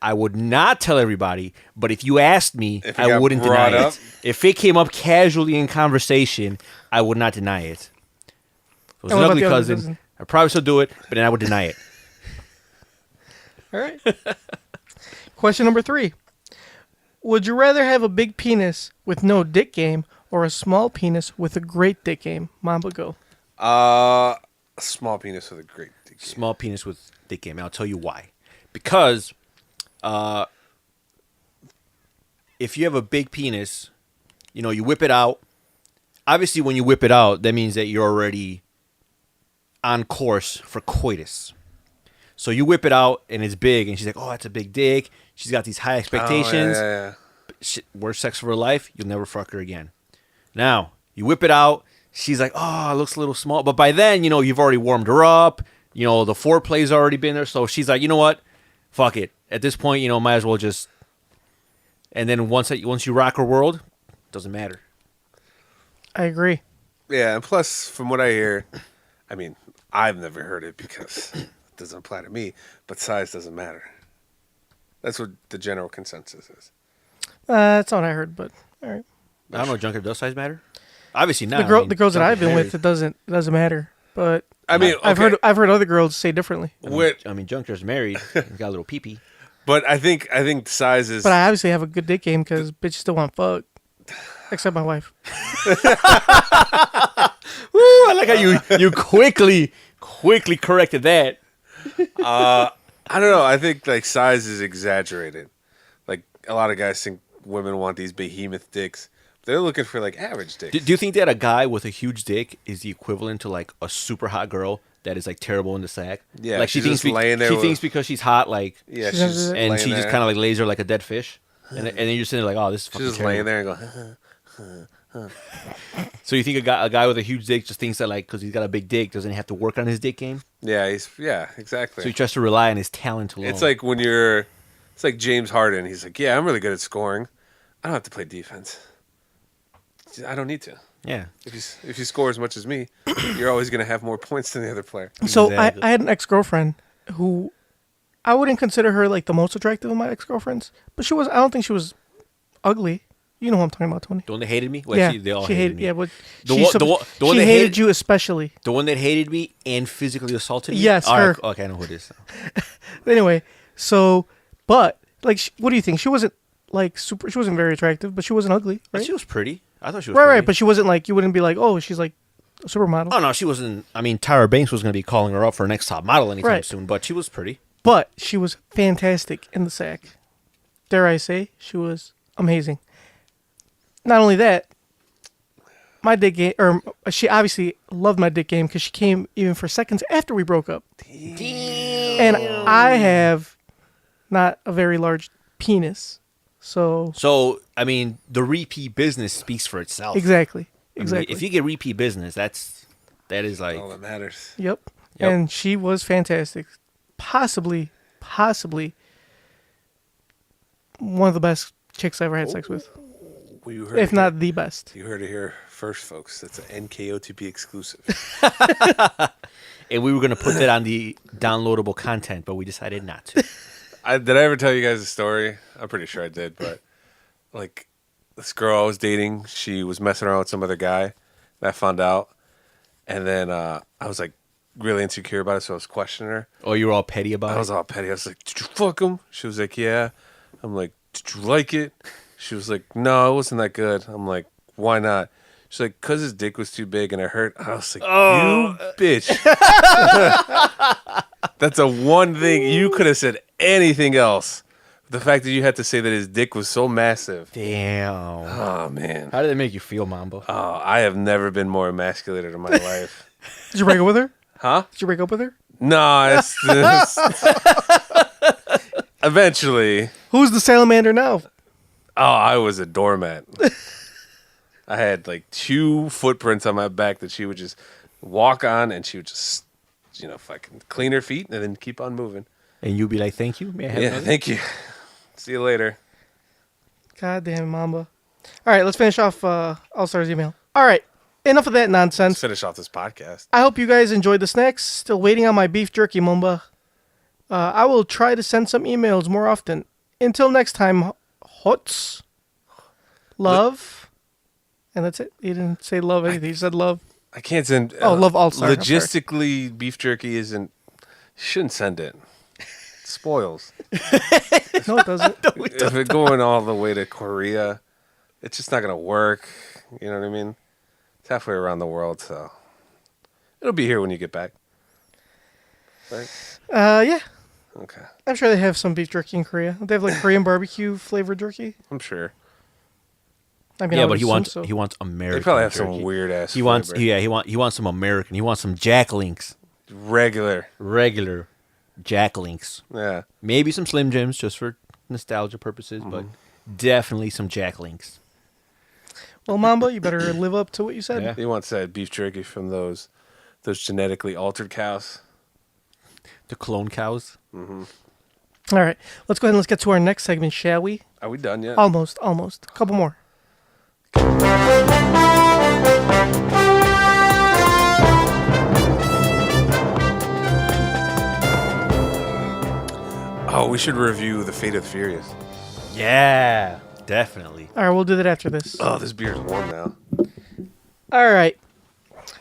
I would not tell everybody, but if you asked me, If it I got wouldn't deny brought up? it. If it came up casually in conversation, I would not deny it. If it was And an what about ugly the other cousin, cousin? I'd probably still do it, but then I would deny it. All right. Question number 3. Would you rather have a big penis with no dick game or a small penis with a great dick game? Mamba, go. A small penis with a great dick. Small penis with dick game. And I'll tell you why. Because if you have a big penis, you whip it out. Obviously, when you whip it out, that means that you're already on course for coitus. So you whip it out, and it's big, and she's like, oh, that's a big dick. She's got these high expectations. Oh, yeah. Worst sex of her life, you'll never fuck her again. Now, you whip it out, she's like, oh, it looks a little small. But by then, you've already warmed her up. The foreplay's already been there. So she's like, you know what? Fuck it. At this point, might as well just... And then once you rock her world, doesn't matter. I agree. Yeah, and plus, from what I hear, I mean, I've never heard it because it doesn't apply to me, but size doesn't matter. That's what the general consensus is. That's not what I heard, but all right. I don't know, Junker, does size matter? Obviously not. The girls that I've been with, it doesn't matter. But I mean, I've heard other girls say differently. Junker's married. He's got a little pee-pee. But I think size is. But I obviously have a good dick game because bitches still want fuck, except my wife. Woo, I like how you quickly corrected that. I don't know. I think like size is exaggerated. Like a lot of guys think women want these behemoth dicks. They're looking for like average dicks. Do you think that a guy with a huge dick is the equivalent to like a super hot girl that is like terrible in the sack? Yeah, like she she's thinks just laying there she with- thinks because she's hot, like, Yeah, She's she's just- and she just kind of like lays her like a dead fish, and then you're sitting there like, oh, this is fucking she's just terrible. laying there and go. So you think a guy with a huge dick just thinks that like because he's got a big dick doesn't have to work on his dick game? Yeah, exactly. So he tries to rely on his talent alone. It's like James Harden. He's like, yeah, I'm really good at scoring. I don't have to play defense. I don't need to. yeah. If you score as much as me, you're always going to have more points than the other player. So Exactly. I had an ex-girlfriend who I wouldn't consider her like the most attractive of my ex-girlfriends, but I don't think she was ugly. You know who I'm talking about, Tony. The one that hated me? Well, Yeah, actually, they all she hated me. Yeah, but The she, one- sub- the one she that hated hated- you especially. The one that hated me and physically assaulted me? Yes, All right, her. okay, I know who it is. Anyway, so but like, what do you think? She wasn't like super. She wasn't very attractive, but she wasn't ugly, right? She was pretty. I thought she was Right, pretty. right. But she wasn't like you wouldn't be like, oh, she's like a supermodel. Oh, no, she wasn't. I mean, Tyra Banks was going to be calling her up for next top model anytime Right. soon, but she was pretty. But she was fantastic in the sack. Dare I say, she was amazing. Not only that, my dick game, or she obviously loved my dick game because she came even for seconds after we broke up. And I have not a very large penis, so So, I mean, the repeat business speaks for itself. exactly, I mean, exactly. if you get repeat business, that is like All that matters. Yep. Yep. And she was fantastic. Possibly one of the best chicks I ever had sex with. Well, you heard if it not the best. here. You heard it here first, folks. That's an NKOTP exclusive. And we were going to put that on the downloadable content, but we decided not to. Did I ever tell you guys a story? I'm pretty sure I did, but like this girl I was dating, she was messing around with some other guy, and I found out, and then I was like really insecure about it, so I was questioning her. Oh, you were all petty about I was it? all petty. I was like, "Did you fuck him?" She was like, "Yeah." I'm like, "Did you like it?" She was like, "No, it wasn't that good." I'm like, "Why not?" She's like, "Cause his dick was too big and it hurt." I was like, "You bitch." That's a one thing. You could have said anything else. The fact that you had to say that his dick was so massive. Damn. Oh, man. How did it make you feel, Mambo? Oh, I have never been more emasculated in my life. Did you break up with her? Huh? Did you break up with her? No, it's eventually. Who's the salamander now? Oh, I was a doormat. I had like 2 footprints on my back that she would just walk on, and she would just, fucking clean her feet and then keep on moving. And you'd be like, thank you? May I have Yeah, another? thank you. See you later. God damn, Mamba. All right, let's finish off All Stars email. All right, enough of that Let's nonsense. finish off this podcast. I hope you guys enjoyed the snacks. Still waiting on my beef jerky, Mumba. I will try to send some emails more often. Until next time, hots, love, and that's it. He didn't say love anything. He said love. I can't send. Love All Star. Logistically, beef jerky isn't. You shouldn't send it. It spoils. No, it doesn't. If it's going all the way to Korea, it's just not gonna work. You know what I mean? It's halfway around the world, so it'll be here when you get back. Right? Yeah. Okay. I'm sure they have some beef jerky in Korea. They have like Korean barbecue flavored jerky. I'm sure. I mean, I Yeah, would but he assume wants so. he wants American. They probably have jerky. some weird ass. He wants flavor. he wants some American. He wants some Jack Links, regular. regular Jack Links. Yeah. Maybe some Slim Jims just for nostalgia purposes, but definitely some Jack Links. Well, Mamba, you better live up to what you said. Yeah. He wants that beef jerky from those genetically altered cows. The clone cows. All right, let's go ahead and let's get to our next segment, shall we? Are we done yet? Almost. A couple more. Oh, we should review The Fate of the Furious. Yeah, definitely. All right, we'll do that after this. Oh, this beer's warm now. All right.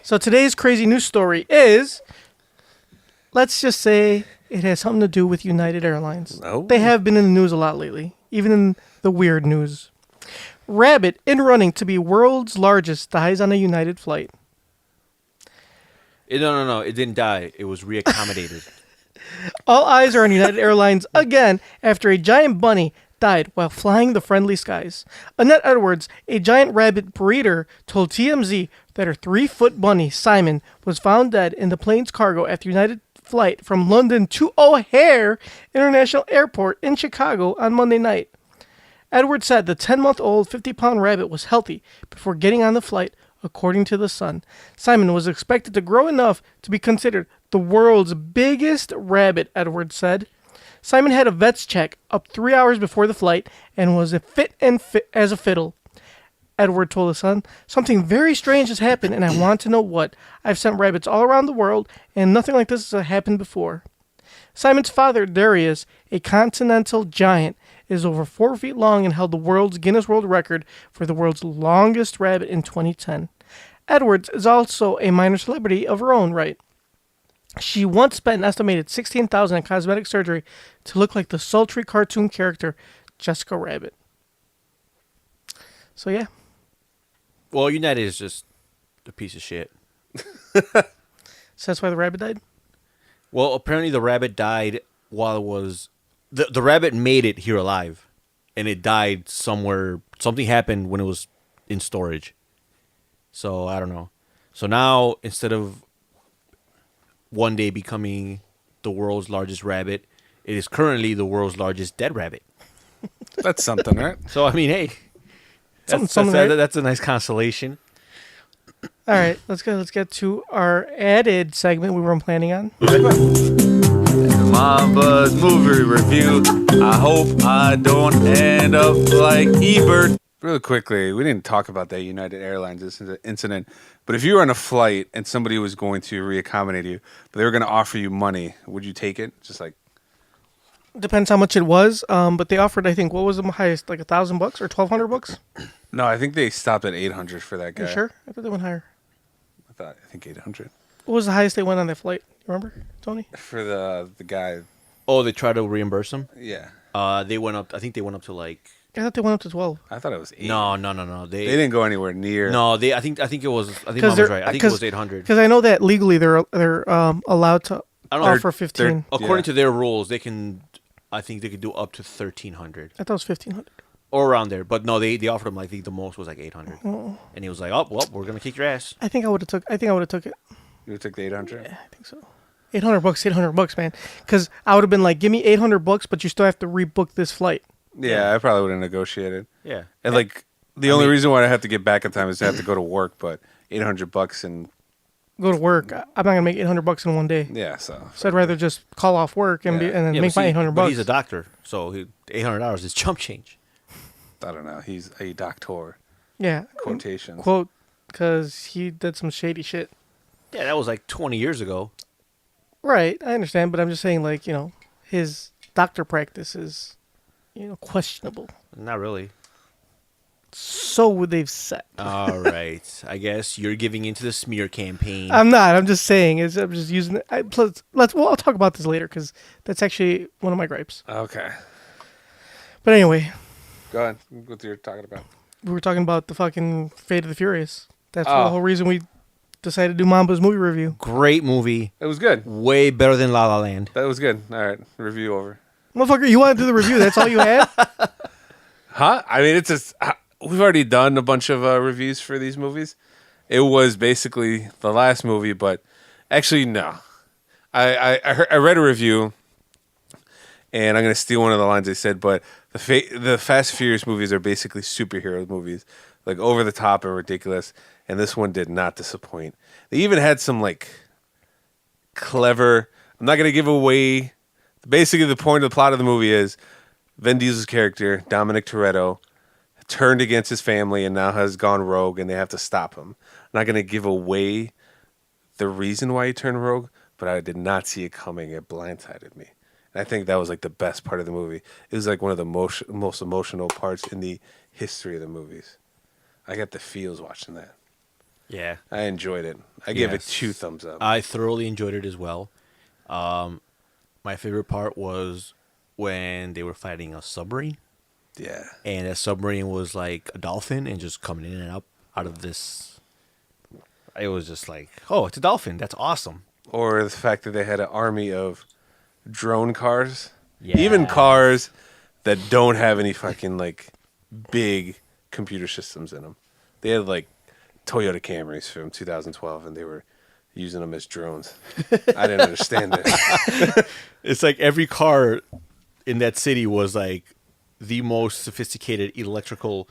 So today's crazy news story is, let's just say it has something to do with United Airlines. No. They have been in the news a lot lately, even in the weird news. Rabbit in running to be world's largest dies on a United flight. No. It didn't die. It was reaccommodated. All eyes are on United Airlines again after a giant bunny died while flying the friendly skies. Annette Edwards, a giant rabbit breeder, told TMZ that her 3-foot bunny, Simon, was found dead in the plane's cargo after United flight from London to O'Hare International Airport in Chicago on Monday night. Edwards said the 10-month-old 50-pound rabbit was healthy before getting on the flight, according to The Sun. Simon was expected to grow enough to be considered the world's biggest rabbit, Edwards said. Simon had a vet's check up 3 hours before the flight and was fit as a fiddle. Edward told The Sun, "Something very strange has happened and I want to know what. I've sent rabbits all around the world and nothing like this has happened before." Simon's father, Darius, a continental giant, is over 4 feet long and held the world's Guinness World Record for the world's longest rabbit in 2010. Edwards is also a minor celebrity of her own right. She once spent an estimated $16,000 on cosmetic surgery to look like the sultry cartoon character Jessica Rabbit. So yeah, Well, United is just a piece of shit. so that's why the rabbit died. Well, apparently the rabbit died while it was... The rabbit made it here alive, and it died somewhere. Something happened when it was in storage. So, I don't know. So now, instead of one day becoming the world's largest rabbit, it is currently the world's largest dead rabbit. That's something, right? So, I mean, hey, Something, right? that's a nice consolation. All right, let's go. Let's get to our added segment we weren't planning on. Mamba's movie review. I hope I don't end up like Ebert. Really quickly, we didn't talk about that United Airlines incident, but if you were on a flight and somebody was going to reaccommodate you, but they were going to offer you money, would you take it? Just like, Depends how much it was. But they offered, I think, what was the highest? Like $1,000 or $1,200? no, I think they stopped at 800 for that guy. You sure? I thought they went higher. I think 800 What was the highest they went on that flight? You remember, Tony? for the guy. Oh, they tried to reimburse him. Yeah, They went up. I think they went up to like. I thought they went up to 12. I thought it was 8. No. They didn't go anywhere near. No, I think it was. I think Because Mom was right. I think it was 800. Because I know that legally they're allowed to I don't know. offer 15. According to their rules, they can. I think they could do up to 1,300 I thought it was 1,500. or around there. But no, they offered him. I think the most was like 800, and he was like, "Oh, well, we're gonna kick your ass." I think I would have took. I think I would have took it. You took the 800. I think so. $800, $800, man. Because I would have been like, give me $800, but you still have to rebook this flight. Yeah, I probably would have negotiated. Yeah. And like the only reason why I have to get back in time is to have to go to work, but $800 and Go to work. I'm not gonna make $800 in one day. yeah, so So I'd rather just call off work and Yeah. then Yeah, make but my see, $800. But he's a doctor, so $800 is chump change. I don't know. He's a doctor. Yeah. Quotations. Quote, because he did some shady shit. Yeah, that was like 20 years ago. Right. I understand, but I'm just saying, like, his doctor practice is, questionable. Not really. So would they've said. All right. I guess you're giving into the smear campaign. I'm not. I'm just saying. I'm just using it. I'll talk about this later because that's actually one of my gripes. Okay. But anyway, Go ahead. What you're talking about. we were talking about the fucking Fate of the Furious. That's Oh. the whole reason we decided to do Mamba's movie review. Great movie. It was good. Way better than La La Land. That was good. All right. Review over. Motherfucker, you want to do the review? That's all you had? Huh? I mean, we've already done a bunch of reviews for these movies. It was basically the last movie, but actually, no. I read a review, and I'm going to steal one of the lines they said, but the Fast and Furious movies are basically superhero movies, like over the top and ridiculous, and this one did not disappoint. They even had some, like, clever, I'm not going to give away, basically the point of the plot of the movie is Vin Diesel's character, Dominic Toretto, turned against his family and now has gone rogue, and they have to stop him. I'm not going to give away the reason why he turned rogue, but I did not see it coming. It blindsided me. And I think that was like the best part of the movie. It was like one of the most emotional parts in the history of the movies. I got the feels watching that. Yeah. I enjoyed it. I gave it Yes. 2 thumbs up. I thoroughly enjoyed it as well. My favorite part was when they were fighting a submarine, Yeah. and that submarine was like a dolphin and just coming in and out of this. It was just like, oh, it's a dolphin. That's awesome. Or the fact that they had an army of drone cars. Yeah. Even cars that don't have any fucking like big computer systems in them. They had like Toyota Camrys from 2012 and they were using them as drones. I didn't understand it. It's like every car in that city was like the most sophisticated electrical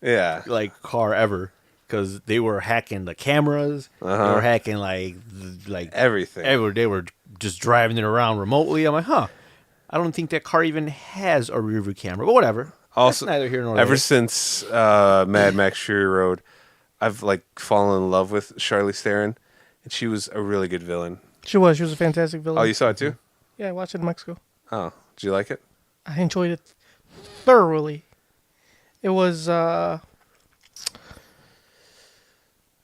Yeah. like car ever, because they were hacking the cameras. They were hacking like Everything. They were just driving it around remotely. I'm like, huh. I don't think that car even has a rear view camera, but whatever. Also, That's neither here nor ever there. since Mad Max Fury Road, I've like fallen in love with Charlize Theron, and she was a really good villain. She was a fantastic villain. Oh, you saw it too? Yeah, I watched it in Mexico. Oh, did you like it? I enjoyed it thoroughly. It was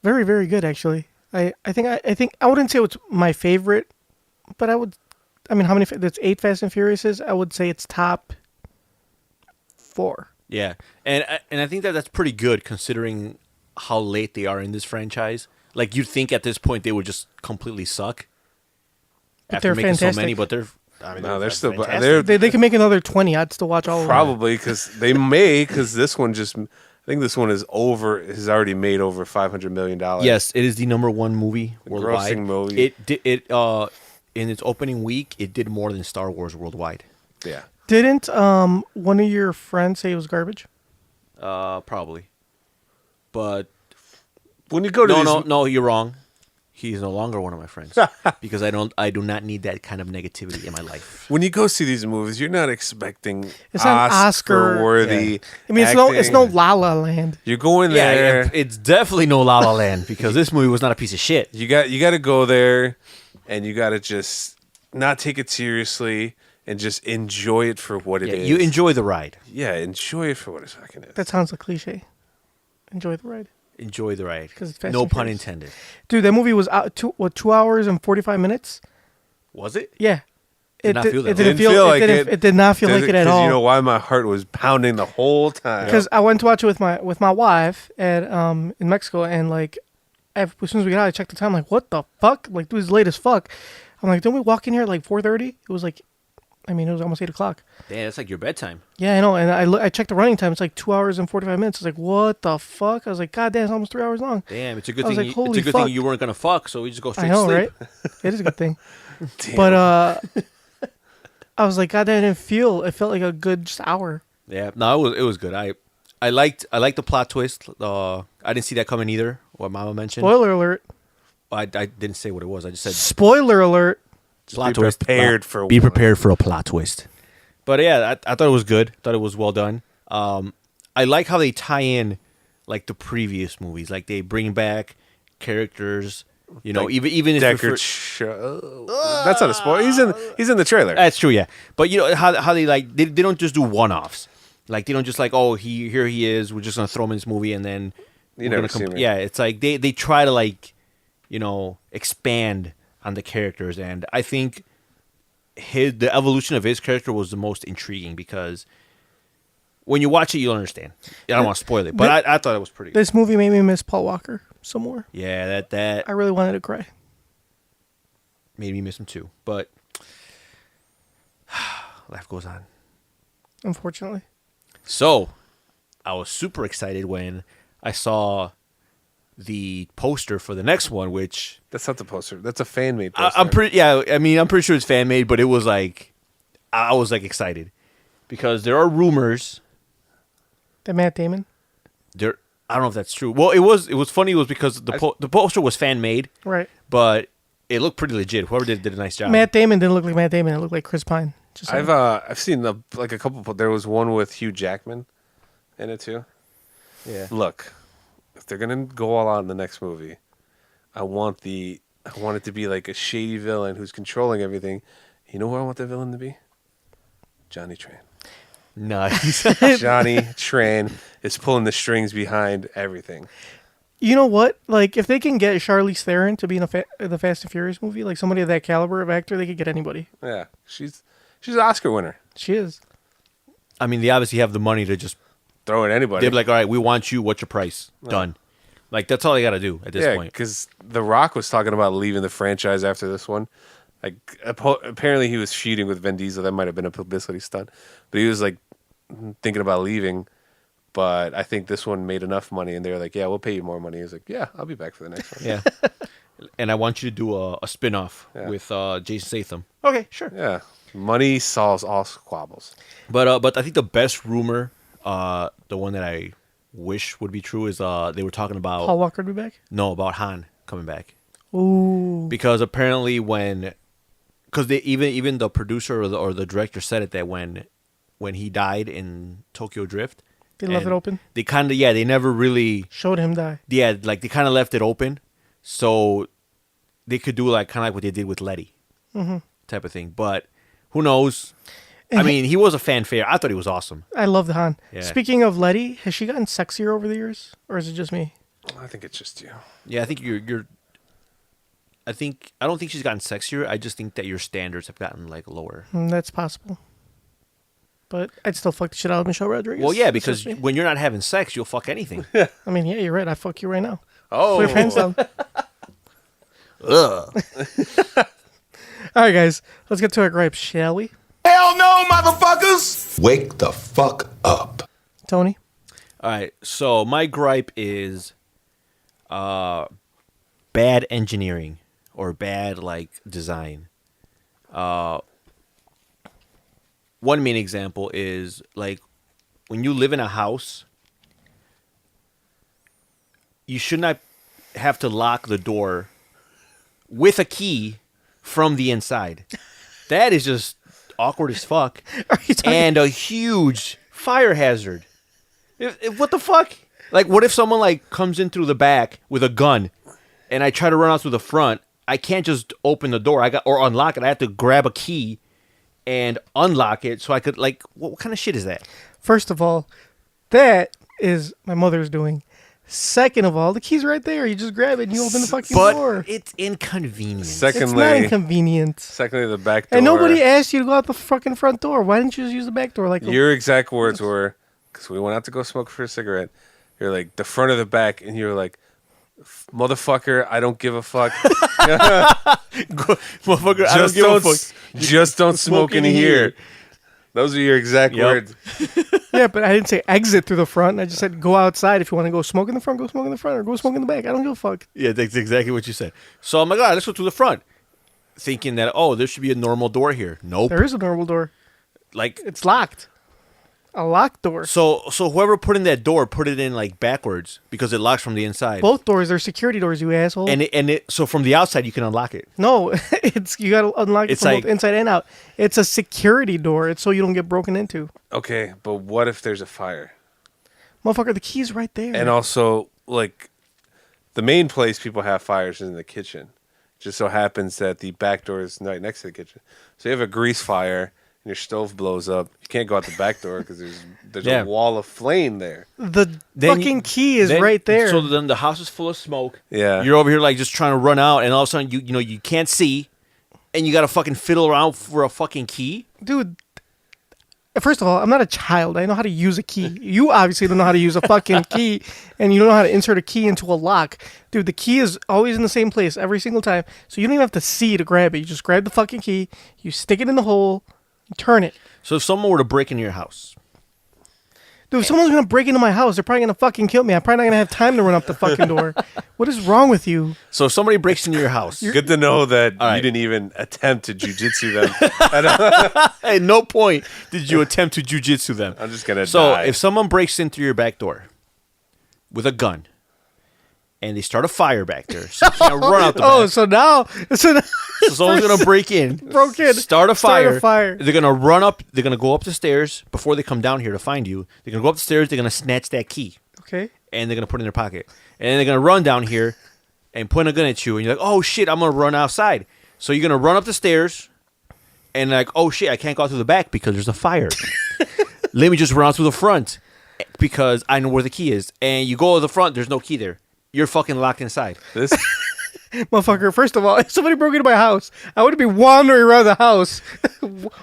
very, very good, actually. I think I wouldn't say it's my favorite, but I would. I mean, how many? That's 8 Fast and Furiouses. I would say it's top 4. Yeah, and I think that's pretty good considering how late they are in this franchise. Like you'd think at this point they would just completely suck But after they're making so fantastic. many, but they're. I mean, No, they're still. fantastic. They're They can make another 20. I'd still watch all of them. probably because they may because this one just. I think this one is has already made over $500 million. Yes, it is the #1 movie worldwide. grossing movie. In its opening week, it did more than Star Wars worldwide. Yeah. Didn't one of your friends say it was garbage? Probably, but When you go to these, no, you're wrong. He's no longer one of my friends because I do not need that kind of negativity in my life. When you go see these movies, you're not expecting It's not Oscar- worthy. I mean, it's no La La Land. You're going Yeah, there. it's definitely no La La Land because this movie was not a piece of shit. You got to go there, and you got to just not take it seriously and just enjoy it for what it is. You enjoy the ride. Yeah, enjoy it for what it fucking is. That sounds like cliche. Enjoy the ride. Enjoy the ride. 'Cause it's Fast No and pun Furious. intended. Dude, that movie was out 2 hours and 45 minutes. Was it? Yeah. Did not feel that it way. didn't Didn't feel, feel it like didn't, it. it did not feel like it at all. You know why my heart was pounding the whole time? Because I went to watch it with my wife at in Mexico, and like as soon as we got out, I checked the time. Like, what the fuck? Like, it was late as fuck. I'm like, don't we walk in here at like 4:30? It was like, I mean, it was almost 8 o'clock. Damn, that's like your bedtime. Yeah, I know. And I checked the running time. It's like 2 hours and 45 minutes. It's like, what the fuck? I was like, God damn, it's almost 3 hours long. Damn, it's a good I was thing. like, holy It's a good fuck. thing you weren't gonna fuck, so we just go straight I know, to sleep. right? It is a good thing. Damn. But I was like, God damn, it felt like a good just hour. Yeah, no, it was good. I liked the plot twist. I didn't see that coming either. What Mama mentioned. Spoiler alert. I didn't say what it was. I just said Spoiler alert. plot be twist. prepared for Be one. prepared for a plot twist. But yeah, I thought it was good. Thought it was well done. I like how they tie in like the previous movies. Like they bring back characters. You know, Like even if you're Deckard show. That's not a spoiler. He's in the trailer. that's true, yeah. But you know how they like they don't just do one-offs. Like they don't just like, oh, here he is. We're just gonna throw him in this movie and then You we're never gonna see him. yeah. It's like they try to like, you know, expand on the characters, and I think the evolution of his character was the most intriguing because when you watch it, you'll understand. I don't want to spoil it, but I thought it was pretty good. This movie made me miss Paul Walker some more. Yeah, that I really wanted to cry. made me miss him too. But life goes on. Unfortunately. So, I was super excited when I saw the poster for the next one, which That's not the poster. That's a fan made poster. I'm pretty. Yeah, I mean, I'm pretty sure it's fan made, but it was like I was like excited because there are rumors. That Matt Damon. There, I don't know if that's true. Well, it was funny. It was because the poster was fan made, Right. but it looked pretty legit. Whoever did a nice job. Matt Damon didn't look like Matt Damon. It looked like Chris Pine. Just saying. I've seen like a couple. There was one with Hugh Jackman in it too. Yeah. Look, if they're gonna go all out in the next movie, I want it to be like a shady villain who's controlling everything. You know who I want the villain to be? Johnny Tran. Nice. Johnny Tran is pulling the strings behind everything. You know what? Like, if they can get Charlize Theron to be in the Fast and Furious movie, like somebody of that caliber of actor, they could get anybody. Yeah, she's an Oscar winner. She is. I mean, they obviously have the money to just. Throw in anybody. They'd be like, all right, we want you. What's your price? Done. Like that's all they got to do at this yeah, point. because The Rock was talking about leaving the franchise after this one. Like, apparently he was feuding with Vin Diesel. That might have been a publicity stunt, but he was like thinking about leaving. But I think this one made enough money, and they were like, "Yeah, we'll pay you more money." He was like, "Yeah, I'll be back for the next one." Yeah. And I want you to do a spin-off Yeah. with Jason Statham. Okay, sure. Yeah, money solves all squabbles. But I think the best rumor, the one that I wish would be true, is they were talking about Paul Walker to be back. about Han coming back Ooh. because apparently because even the producer or the director said it that when he died in Tokyo Drift, They left and it open. They kind of they never really Showed him die. like they kind of left it open so they could do like kind of like what they did with Letty type of thing. But who knows? I mean, he was a fanfare. I thought he was awesome. I love the Han. Yeah. Speaking of Letty, has she gotten sexier over the years, or is it just me? I think it's just you. Yeah, I think you're. I don't think she's gotten sexier. I just think that your standards have gotten like lower. That's possible. But I'd still fuck the shit out of Michelle Rodriguez. Well, yeah, That's because just me. when you're not having sex, you'll fuck anything. I mean, yeah, you're right. I fuck you right now. Oh, Put your hands down. Ugh. All right, guys, let's get to our gripes, shall we? Hell no, motherfuckers! Wake the fuck up. Tony? All right, so my gripe is bad engineering or bad like design. One main example is like when you live in a house, you should not have to lock the door with a key from the inside. That is just awkward as fuck. Are you talking? And a huge fire hazard. What the fuck? Like, what if someone like comes in through the back with a gun, and I try to run out through the front? I can't just open the door. Or unlock it. I have to grab a key and unlock it so I could like. What kind of shit is that? First of all, that is my mother's doing. Second of all, the key's right there. You just grab it and you open the fucking door. But it's inconvenient. It's not Secondly, inconvenient. the back door. And nobody asked you to go out the fucking front door. Why didn't you just use the back door? Like Your exact words were, because we went out to go smoke for a cigarette. You're like, the front or the back, and you're like, motherfucker, I don't give a fuck. Motherfucker, I don't give a fuck. Just don't smoke in here. Those are your exact words. Yeah, but I didn't say exit through the front. I just said go outside. If you want to go smoke in the front, go smoke in the front, or go smoke in the back. I don't give a fuck. Yeah, that's exactly what you said. So I'm like, all right, let's go to the front. Thinking that, there should be a normal door here. Nope. There is a normal door. Like, It's locked. A locked door. so whoever put in that door put it in like backwards because it locks from the inside. Both doors are security doors, you asshole. So from the outside you can unlock it. No, you got to unlock it It's from like- both inside and out. It's a security door. It's so you don't get broken into. Okay, but what if there's a fire? Motherfucker, the key's right there. And also, like, the main place people have fires is in the kitchen. Just so happens that the back door is right next to the kitchen. So you have a grease fire and your stove blows up. You can't go out the back door because there's Yeah. a wall of flame there. The Then fucking you- key is Then- right there. So then the house is full of smoke. Yeah. You're over here like just trying to run out, and all of a sudden you can't see, and you got to fucking fiddle around for a fucking key. Dude, first of all, I'm not a child. I know how to use a key. You obviously don't know how to use a fucking key, and you don't know how to insert a key into a lock. Dude, the key is always in the same place every single time, so you don't even have to see to grab it. You just grab the fucking key, you stick it in the hole, you turn it. So if someone were to break into your house, Dude, if someone's gonna break into my house, they're probably gonna fucking kill me. I'm probably not gonna have time to run up the fucking door. What is wrong with you? so if somebody breaks into your house, Good to know that you right. didn't even attempt to jujitsu them. at no point did you attempt to jujitsu them. I'm just gonna So die. if someone breaks in through your back door with a gun, and they start a fire back there, so you can't run out the back. So now So someone's gonna break in, broke in, start a fire. fire. They're gonna run up. They're gonna go up the stairs before they come down here to find you. They're gonna go up the stairs. They're gonna snatch that key, Okay. and they're gonna put it in their pocket. And then they're gonna run down here and point a gun at you. And you're like, "Oh shit, I'm gonna run outside." So you're gonna run up the stairs, and like, "Oh shit, I can't go out through the back because there's a fire." Let me just run out through the front because I know where the key is. And you go to the front. There's no key there. You're fucking locked inside. this Motherfucker, first of all, if somebody broke into my house, I wouldn't be wandering around the house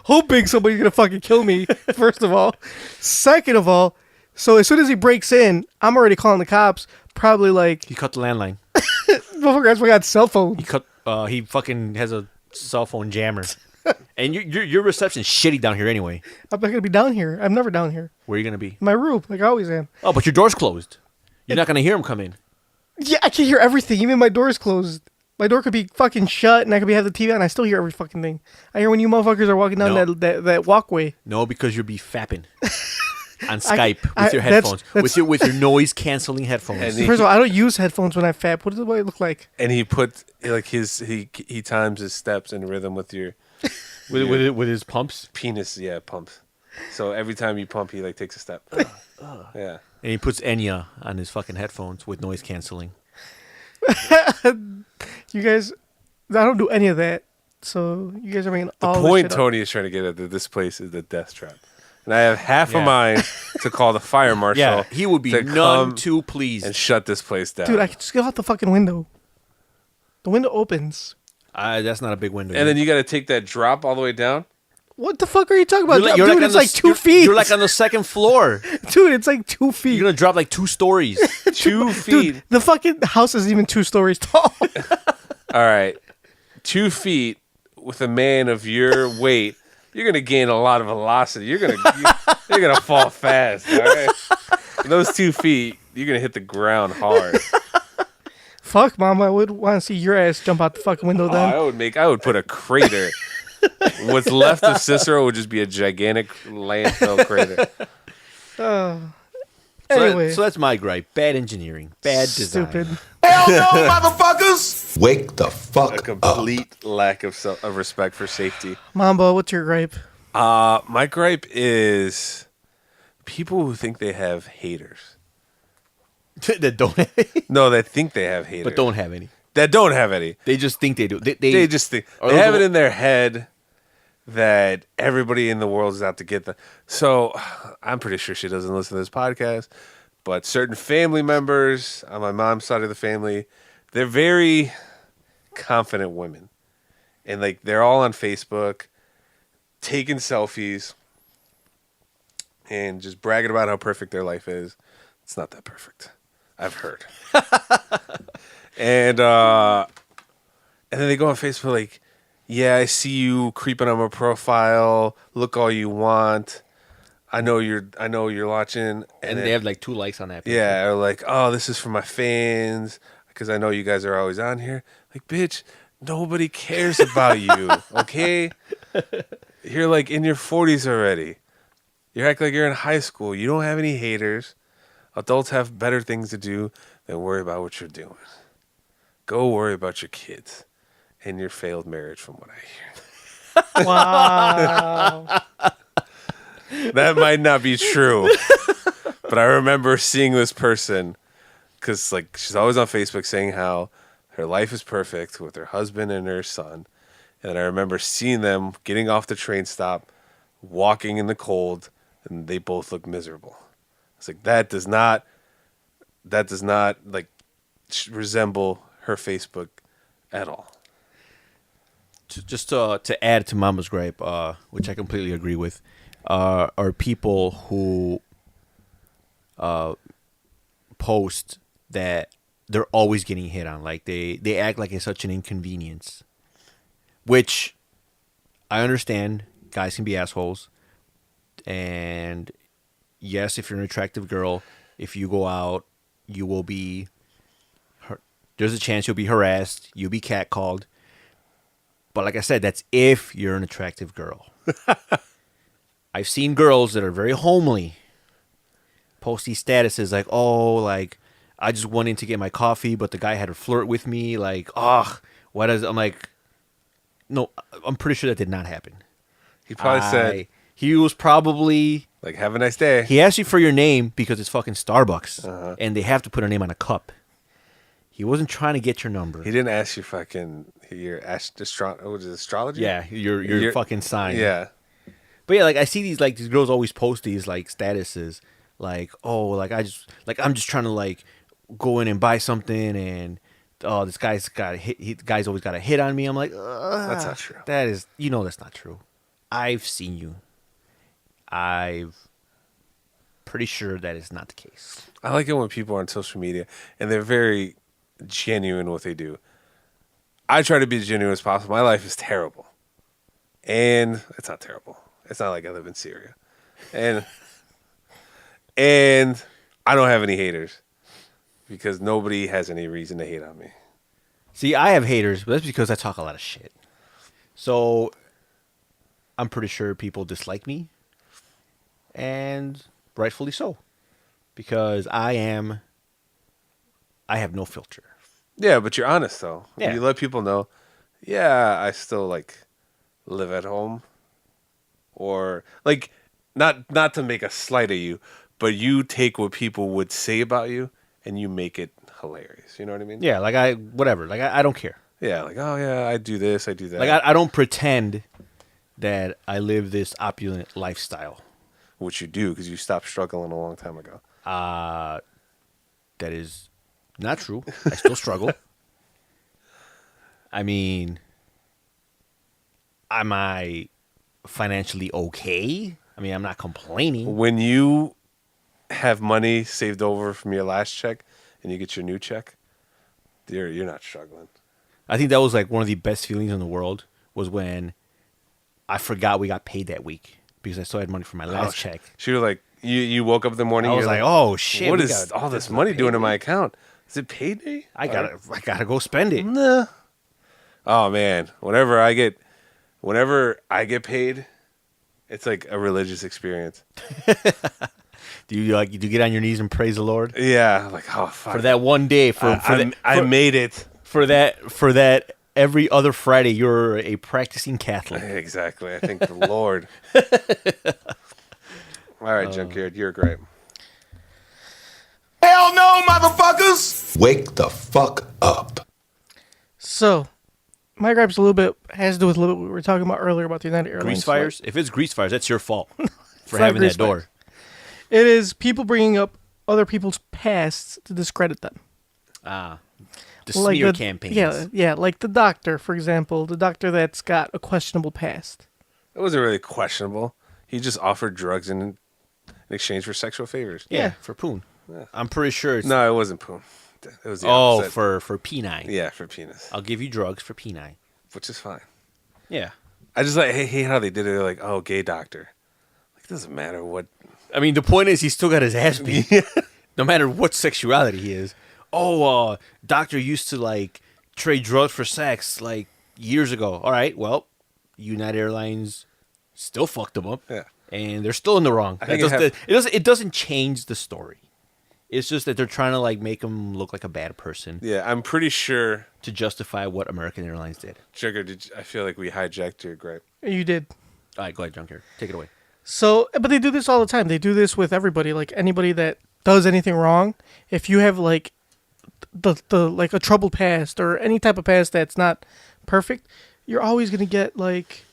hoping somebody's gonna fucking kill me, first of all. Second of all, so as soon as he breaks in, I'm already calling the cops. Probably like, He cut the landline. motherfucker, that's why I got cell phone. He cut. He fucking has a cell phone jammer. And your reception's shitty down here anyway. I'm not gonna be down here. I'm never down here. Where are you gonna be? In my room, like I always am. Oh, but your door's closed. You're not gonna hear him come in. Yeah, I can hear everything. Even my door's closed. My door could be fucking shut, and I could have the TV on. I still hear every fucking thing. I hear when you motherfuckers are walking down No. that walkway. No, because you'll be fapping on Skype I- with your that's- headphones, that's- with your noise canceling headphones. And First of all, I don't use headphones when I fap. What does it look like? and he put like he times his steps in rhythm with your with his pumps, penis, pumps. So every time you pump, he like takes a step. Yeah. and he puts Enya on his fucking headphones with noise canceling. You guys, I don't do any of that. So you guys are making The all point this shit Tony is trying to get at that this place is the death trap. And I have half Yeah. a mind to call the fire marshal. Yeah, he would be to none come too pleased. and shut this place down. up. Dude, I could just go out the fucking window. The window opens. That's not a big window. and then you got to take that drop all the way down. What the fuck are you talking about? you're Dude, on it's the like s- 2 you're- feet. You're like on the second floor. Dude, it's like 2 feet. You're gonna drop like 2 stories. 2 feet. Dude, the fucking house isn't even 2 stories tall. All right, 2 feet with a man of your weight, you're gonna gain a lot of velocity. You're gonna fall fast. All right, those 2 feet, you're gonna hit the ground hard. Fuck, mom, I would want to see your ass jump out the fucking window then. I would put a crater. What's left of Cicero would just be a gigantic landfill crater. Anyway, So that's my gripe. Bad engineering. Bad design. stupid. Hey, Hell no, motherfuckers! Wake the A fuck up. complete lack of of respect for safety. Mamba, what's your gripe? My gripe is people who think they have haters. that don't have any, No, that think they have haters. but don't have any. That don't have any. They just think they do. They just think. Are They those have the- it in their head that everybody in the world is out to get them. So I'm pretty sure she doesn't listen to this podcast, but certain family members on my mom's side of the family, they're very confident women. And like they're all on Facebook taking selfies and just bragging about how perfect their life is. It's not that perfect. I've heard. And then they go on Facebook like, yeah, I see you creeping on my profile. Look all you want. I know you're watching. and then- they have like 2 likes on that. picture. yeah, or like, oh, this is for my fans because I know you guys are always on here. Like, bitch, nobody cares about you, okay? You're like in your 40s already. You act like you're in high school. You don't have any haters. Adults have better things to do than worry about what you're doing. Go worry about your kids and your failed marriage, from what I hear. Wow. That might not be true, but I remember seeing this person because like she's always on Facebook saying how her life is perfect with her husband and her son, and I remember seeing them getting off the train stop, walking in the cold, and they both look miserable. It's like that does not like resemble her Facebook at all. Just to add to Mama's gripe, which I completely agree with, are people who post that they're always getting hit on. Like they act like it's such an inconvenience, which I understand. Guys can be assholes, and yes, if you're an attractive girl, if you go out, you will be. There's a chance you'll be harassed. You'll be catcalled. But like I said, that's if you're an attractive girl. I've seen girls that are very homely post these statuses like, oh, like, I just went in to get my coffee, but the guy had to flirt with me. Like, oh, what is... I'm like, no, I'm pretty sure that did not happen. He probably said, He was probably... like, have a nice day. He asked you for your name because it's fucking Starbucks. And they have to put a name on a cup. He wasn't trying to get your number. He didn't ask you fucking your astrology. Yeah, your fucking sign. Yeah. But yeah, like I see these girls always post these like statuses, like, oh, like I'm just trying to like go in and buy something, and oh, this guy's got a hit. Guy's always got a hit on me. I'm like, That's not true. That is, that's not true. I've seen you. I've pretty sure that is not the case. I like it when people are on social media and they're very genuine what they do. I try to be as genuine as possible. My life is terrible. And it's not terrible. It's not like I live in Syria. And I don't have any haters because nobody has any reason to hate on me. See, I have haters, but that's because I talk a lot of shit. So I'm pretty sure people dislike me, and rightfully so, because I have no filter. Yeah, but you're honest though. Yeah. You let people know, yeah, I still like live at home. Or like not to make a slight of you, but you take what people would say about you and you make it hilarious. You know what I mean? Yeah, like whatever. Like I don't care. Yeah, like, oh yeah, I do this, I do that. Like I don't pretend that I live this opulent lifestyle. Which you do because you stopped struggling a long time ago. That is not true. I still struggle. I mean, am I financially okay? I mean, I'm not complaining. When you have money saved over from your last check and you get your new check, you're not struggling. I think that was like one of the best feelings in the world was when I forgot we got paid that week because I still had money from my last check. She was like, you woke up in the morning. I was you're like, oh shit! what we is got- all this is money doing payday? in my account? Is it payday? I gotta go spend it. Nah. Oh man, whenever I get paid, it's like a religious experience. Do you get on your knees and praise the Lord Yeah, like, oh, fuck. for that one day? I made it. For that every other Friday you're a practicing Catholic. Exactly. I thank the Lord. All right, Junkyard, you're great. Hell no, motherfuckers! Wake the fuck up. So, my gripe's has to do with a little bit what we were talking about earlier about the United Airlines Grease flight. fires? If it's grease fires, that's your fault for not having grease that door. It is people bringing up other people's pasts to discredit them. The Like smear the- campaigns. Yeah, like the doctor, for example, the doctor that's got a questionable past. It wasn't really questionable. He just offered drugs in exchange for sexual favors. Yeah, for Poon. I'm pretty sure it's... No, it wasn't poon. It was the Oh, opposite. for P9. Yeah, for penis, I'll give you drugs for P9. which is fine. Yeah. I just hate how they did it. They're like, oh, gay doctor. Like, it doesn't matter what. I mean, the point is he still got his ass beat. No matter what sexuality he is. Oh, doctor used to, like, trade drugs for sex, like, years ago. All right, well, United Airlines still fucked them up. Yeah. And they're still in the wrong. I think It doesn't change the story. It's just that they're trying to, like, make him look like a bad person Yeah, I'm pretty sure. to justify what American Airlines did. Jigger, I feel like we hijacked your gripe. You did. All right, go ahead, Junkyard. Take it away. So, but they do this all the time. They do this with everybody. Like anybody that does anything wrong, if you have like the like a troubled past or any type of past that's not perfect, you're always gonna get like,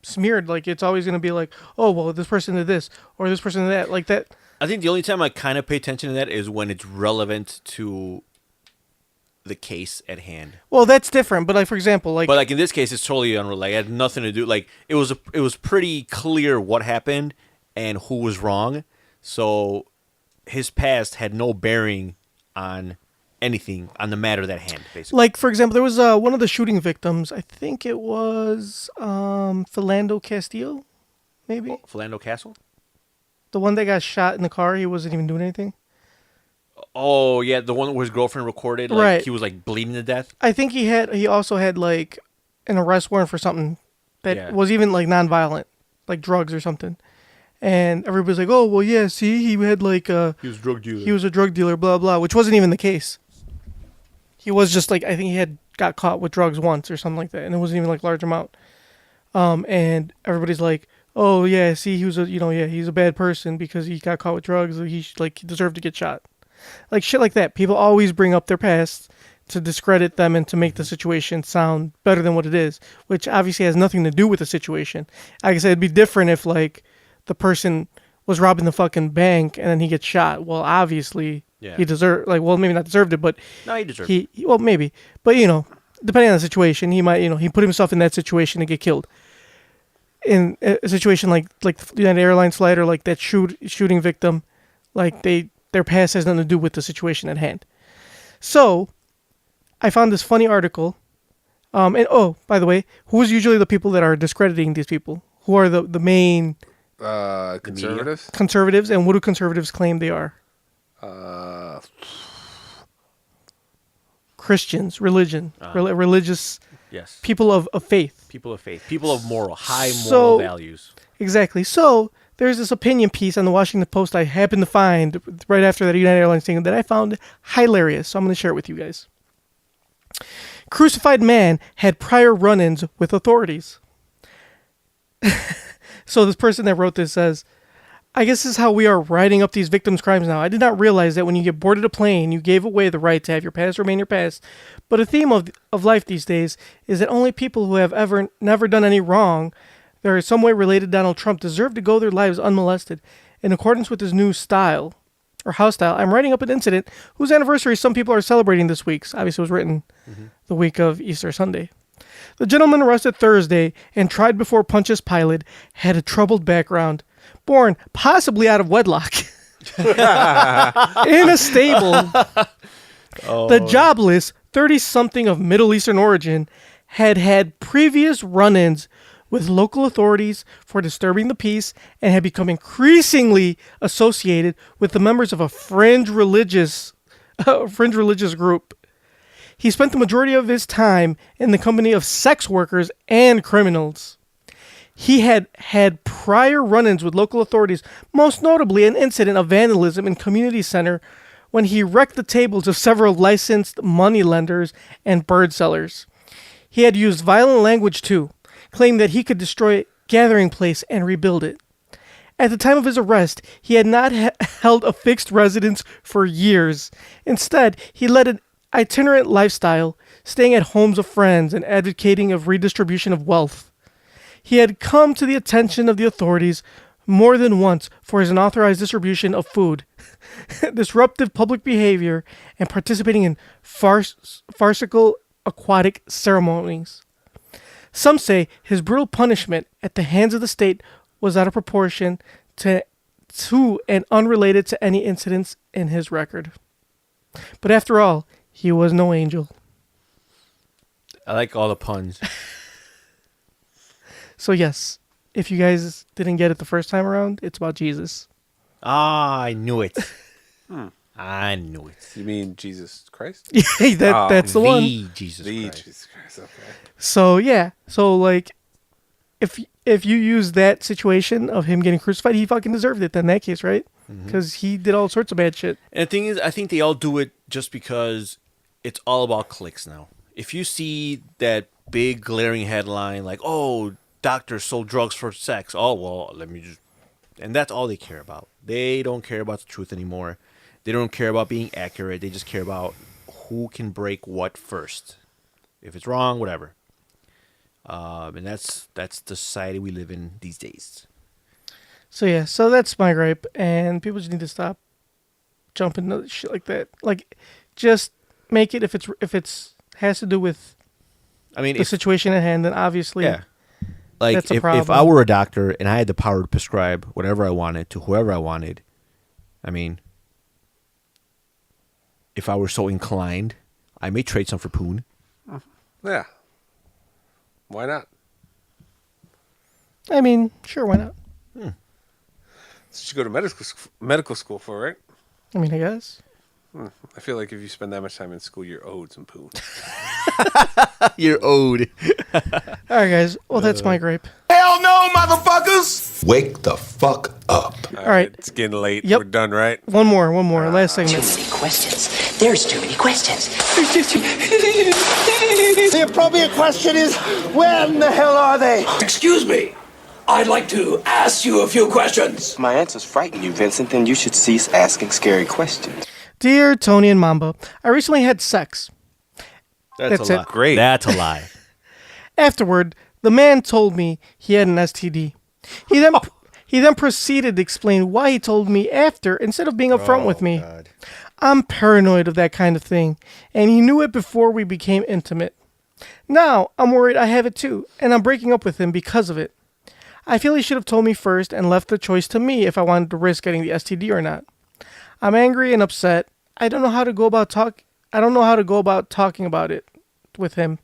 smeared. Like it's always gonna be like, oh well, this person did this or this person did that. Like that. I think the only time I kind of pay attention to that is when it's relevant to the case at hand. Well, that's different. But like for example, like But like in this case, it's totally unrelated. Like, it had nothing to do. Like it was pretty clear what happened and who was wrong. So his past had no bearing on anything on the matter at hand. Basically, Like, for example, there was one of the shooting victims. I think it was Philando Castillo, maybe. Philando Castle. The one that got shot in the car. He wasn't even doing anything. Oh yeah, the one where his girlfriend recorded. Like, Right. He was like bleeding to death. I think he also had like an arrest warrant for something that Yeah. was even like nonviolent, like drugs or something. And everybody's like, "Oh, well, yeah, see, he had like He was a drug dealer. he was a drug dealer, blah blah," which wasn't even the case. He was just like, I think he had got caught with drugs once or something like that, and it wasn't even like large amount. And everybody's like, "Oh yeah, see, he was he's a bad person because he got caught with drugs. He deserved to get shot." Like shit like that. People always bring up their past to discredit them and to make the situation sound better than what it is, which obviously has nothing to do with the situation. Like I said, it'd be different if like the person was robbing the fucking bank and then he gets shot. Well, obviously Yeah. he deserved, like, well, maybe not deserved it, but No, he deserved it. well, maybe, but depending on the situation, he might, he put himself in that situation to get killed. In a situation like the United Airlines flight or like that shooting victim, like their past has nothing to do with the situation at hand. So, I found this funny article. And oh, by the way, who is usually the people that are discrediting these people? Who are the main Conservative? conservatives, and what do conservatives claim they are? Christians, religion, religious Yes. people of faith. People of faith. People of high moral So- values. Exactly. So there's this opinion piece on the Washington Post I happened to find right after that United Airlines thing that I found hilarious. So I'm going to share it with you guys. Crucified man had prior run-ins with authorities. So this person that wrote this says, I guess this is how we are writing up these victims' crimes now. I did not realize that when you get boarded a plane, you gave away the right to have your past remain your past. But a theme of life these days is that only people who have never done any wrong that are in some way related to Donald Trump deserve to go their lives unmolested. In accordance with his new style, or house style, I'm writing up an incident whose anniversary some people are celebrating this week. Obviously, it was written the week of Easter Sunday. The gentleman arrested Thursday and tried before Pontius Pilate had a troubled background, born possibly out of wedlock in a stable. The jobless 30-something of Middle Eastern origin had previous run-ins with local authorities for disturbing the peace and had become increasingly associated with the members of a fringe religious group. He spent the majority of his time in the company of sex workers and criminals. He had prior run-ins with local authorities, most notably an incident of vandalism in community center when he wrecked the tables of several licensed moneylenders and bird sellers. He had used violent language too, claiming that he could destroy Gathering Place and rebuild it. At the time of his arrest, he had not held a fixed residence for years. Instead, he led an itinerant lifestyle, staying at homes of friends and advocating of redistribution of wealth. He had come to the attention of the authorities more than once for his unauthorized distribution of food, disruptive public behavior, and participating in farcical aquatic ceremonies. Some say his brutal punishment at the hands of the state was out of proportion to and unrelated to any incidents in his record. But after all, he was no angel. I like all the puns. So yes, if you guys didn't get it the first time around, it's about Jesus. Ah, I knew it. I knew it. You mean Jesus Christ? That's the one. Jesus The Christ. Jesus Christ. Okay. So yeah, so like, if you use that situation of him getting crucified, he fucking deserved it. Then in that case, right? Because he did all sorts of bad shit. And the thing is, I think they all do it just because it's all about clicks now. If you see that big glaring headline like, "Oh, doctor sold drugs for sex," oh well, let me just, and that's all they care about. They don't care about the truth anymore. They don't care about being accurate. They just care about who can break what first. If it's wrong, whatever. And that's the society we live in these days. So yeah, so that's my gripe, and people just need to stop jumping into shit like that. Like, just make it if it's has to do with I mean, the situation at hand, then obviously, yeah. Like that's a if problem. I were a doctor and I had the power to prescribe whatever I wanted to whoever I wanted, I mean, if I were so inclined, I may trade some for Poon. Yeah. Why not? I mean, sure, why not? That's what you go to medical school for, right? I mean, I guess. I feel like if you spend that much time in school, you're owed some poo. You're owed. All right, guys. Well, that's my gripe. Hell no, motherfuckers! Wake the fuck up. All right. It's getting late. Yep. We're done, right? One more. Last segment. Too many questions. There's too many questions. The appropriate question is, when the hell are they? Excuse me. I'd like to ask you a few questions. My answers frighten you, Vincent, then you should cease asking scary questions. Dear Tony and Mamba, I recently had sex. That's a it. lie. Great. That's a lie. Afterward, the man told me he had an STD. He then proceeded to explain why he told me after instead of being upfront with me. God. I'm paranoid of that kind of thing, and he knew it before we became intimate. Now, I'm worried I have it too, and I'm breaking up with him because of it. I feel he should have told me first and left the choice to me if I wanted to risk getting the STD or not. I'm angry and upset. I don't know how to go about talking about it with him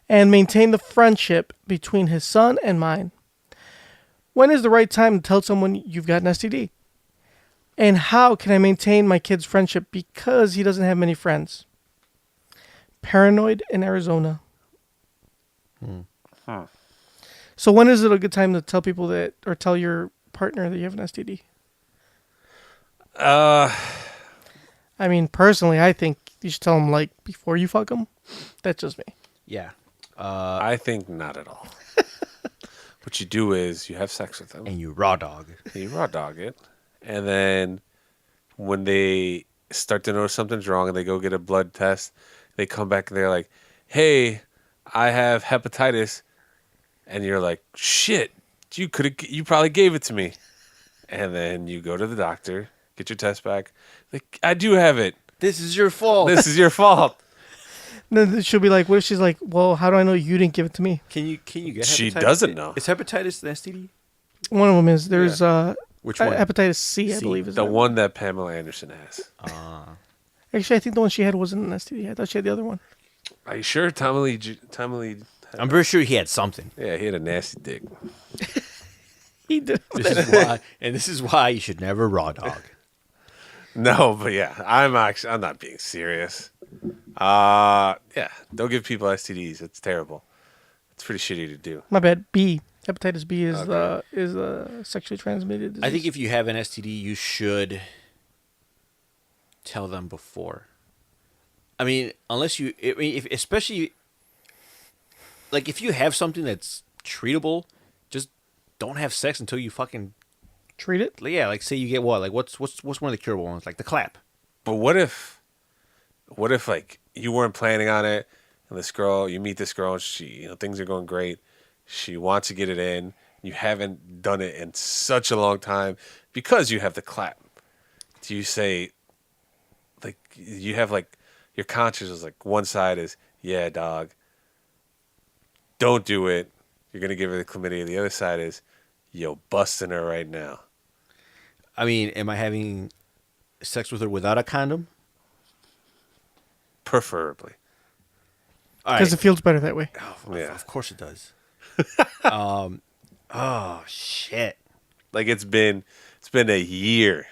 and maintain the friendship between his son and mine. When is the right time to tell someone you've got an STD? And how can I maintain my kid's friendship because he doesn't have many friends? Paranoid in Arizona. So when is it a good time to tell people that, or tell your partner that you have an STD? I mean, personally, I think you should tell them, like, before you fuck them. That's just me. Yeah. I think not at all. What you do is you have sex with them. And you raw dog. You raw dog it. And then when they start to notice something's wrong and they go get a blood test, they come back and they're like, hey, I have hepatitis. And you're like, shit, you probably gave it to me. And then you go to the doctor, get your test back. Like, I do have it. This is your fault. This is your fault. Then she'll be like, what if she's like, well, how do I know you didn't give it to me? Can you get hepatitis? She doesn't know. Is hepatitis an STD? One of them is, there's Which one? hepatitis C, I believe. Is The that one that Pamela Anderson has. Actually, I think the one she had wasn't an STD. I thought she had the other one. Are you sure? Tommy Lee. I'm pretty sure he had something. Yeah, he had a nasty dick. He did. This is why you should never raw dog. No, but yeah, I'm not being serious. Yeah, don't give people STDs. It's terrible. It's pretty shitty to do. My bad. B. Hepatitis B is sexually transmitted disease. I think if you have an STD, you should tell them before. I mean, especially like if you have something that's treatable, just don't have sex until you fucking treat it. Yeah, like say you get what? Like what's one of the curable ones? Like the clap. But what if like you weren't planning on it, and you meet this girl, and she, things are going great. She wants to get it in. You haven't done it in such a long time because you have the clap. Do you say, like, you have like your conscience is like one side is, yeah, dog, don't do it. You're gonna give her the chlamydia. The other side is, yo, busting her right now. I mean, am I having sex with her without a condom? Preferably. Because it feels better that way. Oh, yeah. Of course it does. Oh shit! Like it's been a year.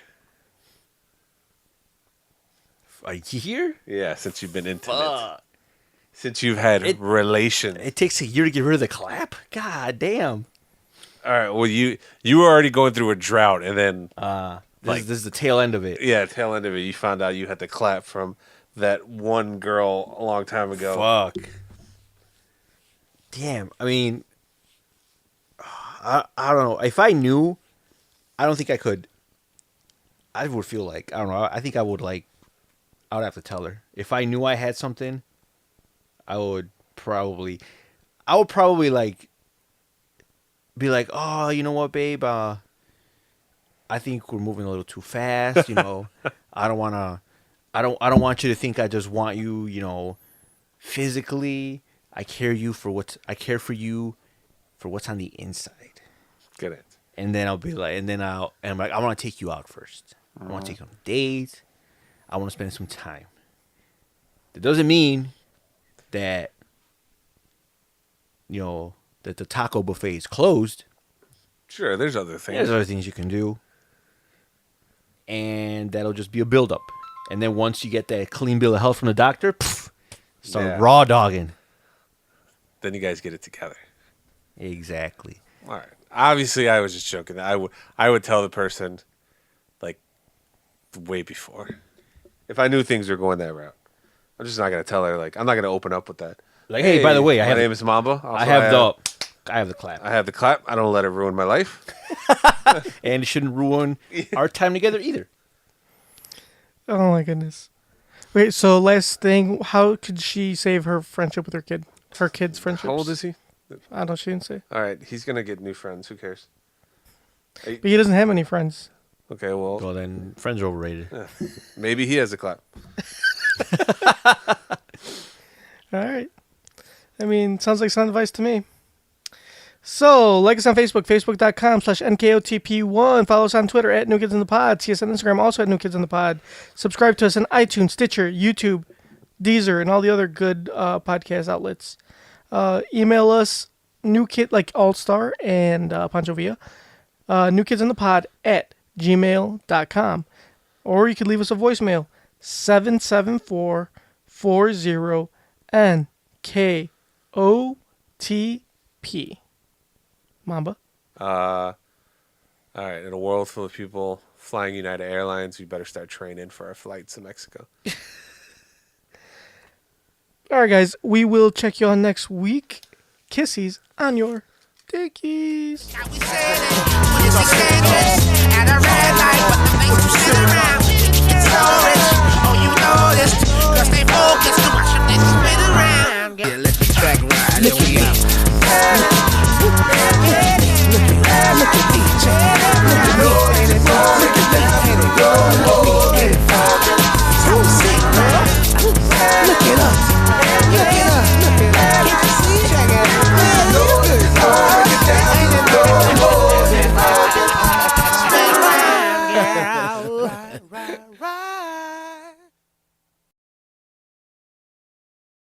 A year? Yeah, since you've been intimate. Since you've had relations. It takes a year to get rid of the clap? God damn. All right, well, you were already going through a drought, and then... this is the tail end of it. Yeah, tail end of it. You found out you had the clap from that one girl a long time ago. Fuck. Damn, I mean... I don't know. If I knew, I don't think I could... I would feel like... I don't know. I think I would have to tell her. If I knew I had something, I would probably like be like, oh, you know what, babe? I think we're moving a little too fast. I don't want you to think I just want you. Physically. I care for you for what's on the inside. Get it? And then I'll be like, I'm like, I want to take you out first. I want to take you on dates. I want to spend some time. That doesn't mean that, that the taco buffet is closed. Sure, there's other things. There's other things you can do. And that'll just be a buildup. And then once you get that clean bill of health from the doctor, start raw dogging. Then you guys get it together. Exactly. All right. Obviously, I was just joking. I would tell the person, like, way before. If I knew things were going that route. I'm just not going to tell her, like, I'm not going to open up with that. Like, hey, by the way, my name is Mamba. I have the clap. I have the clap. I don't let it ruin my life. And it shouldn't ruin our time together either. Oh, my goodness. Wait, so last thing, how could she save her friendship with her kid? Her kid's friendship? How old is he? I don't, she didn't say. All right, he's going to get new friends. Who cares? But he doesn't have any friends. Okay, well... Well, then friends are overrated. Yeah. Maybe he has a clap. All right. I mean, sounds like sound advice to me. So, like us on Facebook, facebook.com/NKOTP1. Follow us on Twitter at New Kids in the Pod. See us on Instagram, also at New Kids in the Pod. Subscribe to us on iTunes, Stitcher, YouTube, Deezer, and all the other good podcast outlets. Email us, newkid, like All-Star and Pancho Villa, newkidsinthepod at gmail.com. Or you could leave us a voicemail, 774-40-NKOTP. Mamba? All right, in a world full of people flying United Airlines, we better start training for our flights to Mexico. All right, guys, we will check you on next week. Kissies on your dickies. At a red light, but the things you sit around. It's so rich, oh, you know this. Cause they focus to watch them niggas spin around. Yeah, let the track ride, here we go. Look at DJ. Look at me. Look at that. Look it up. Look it up. Can't you see? Check it out. Spin around, girl. Right.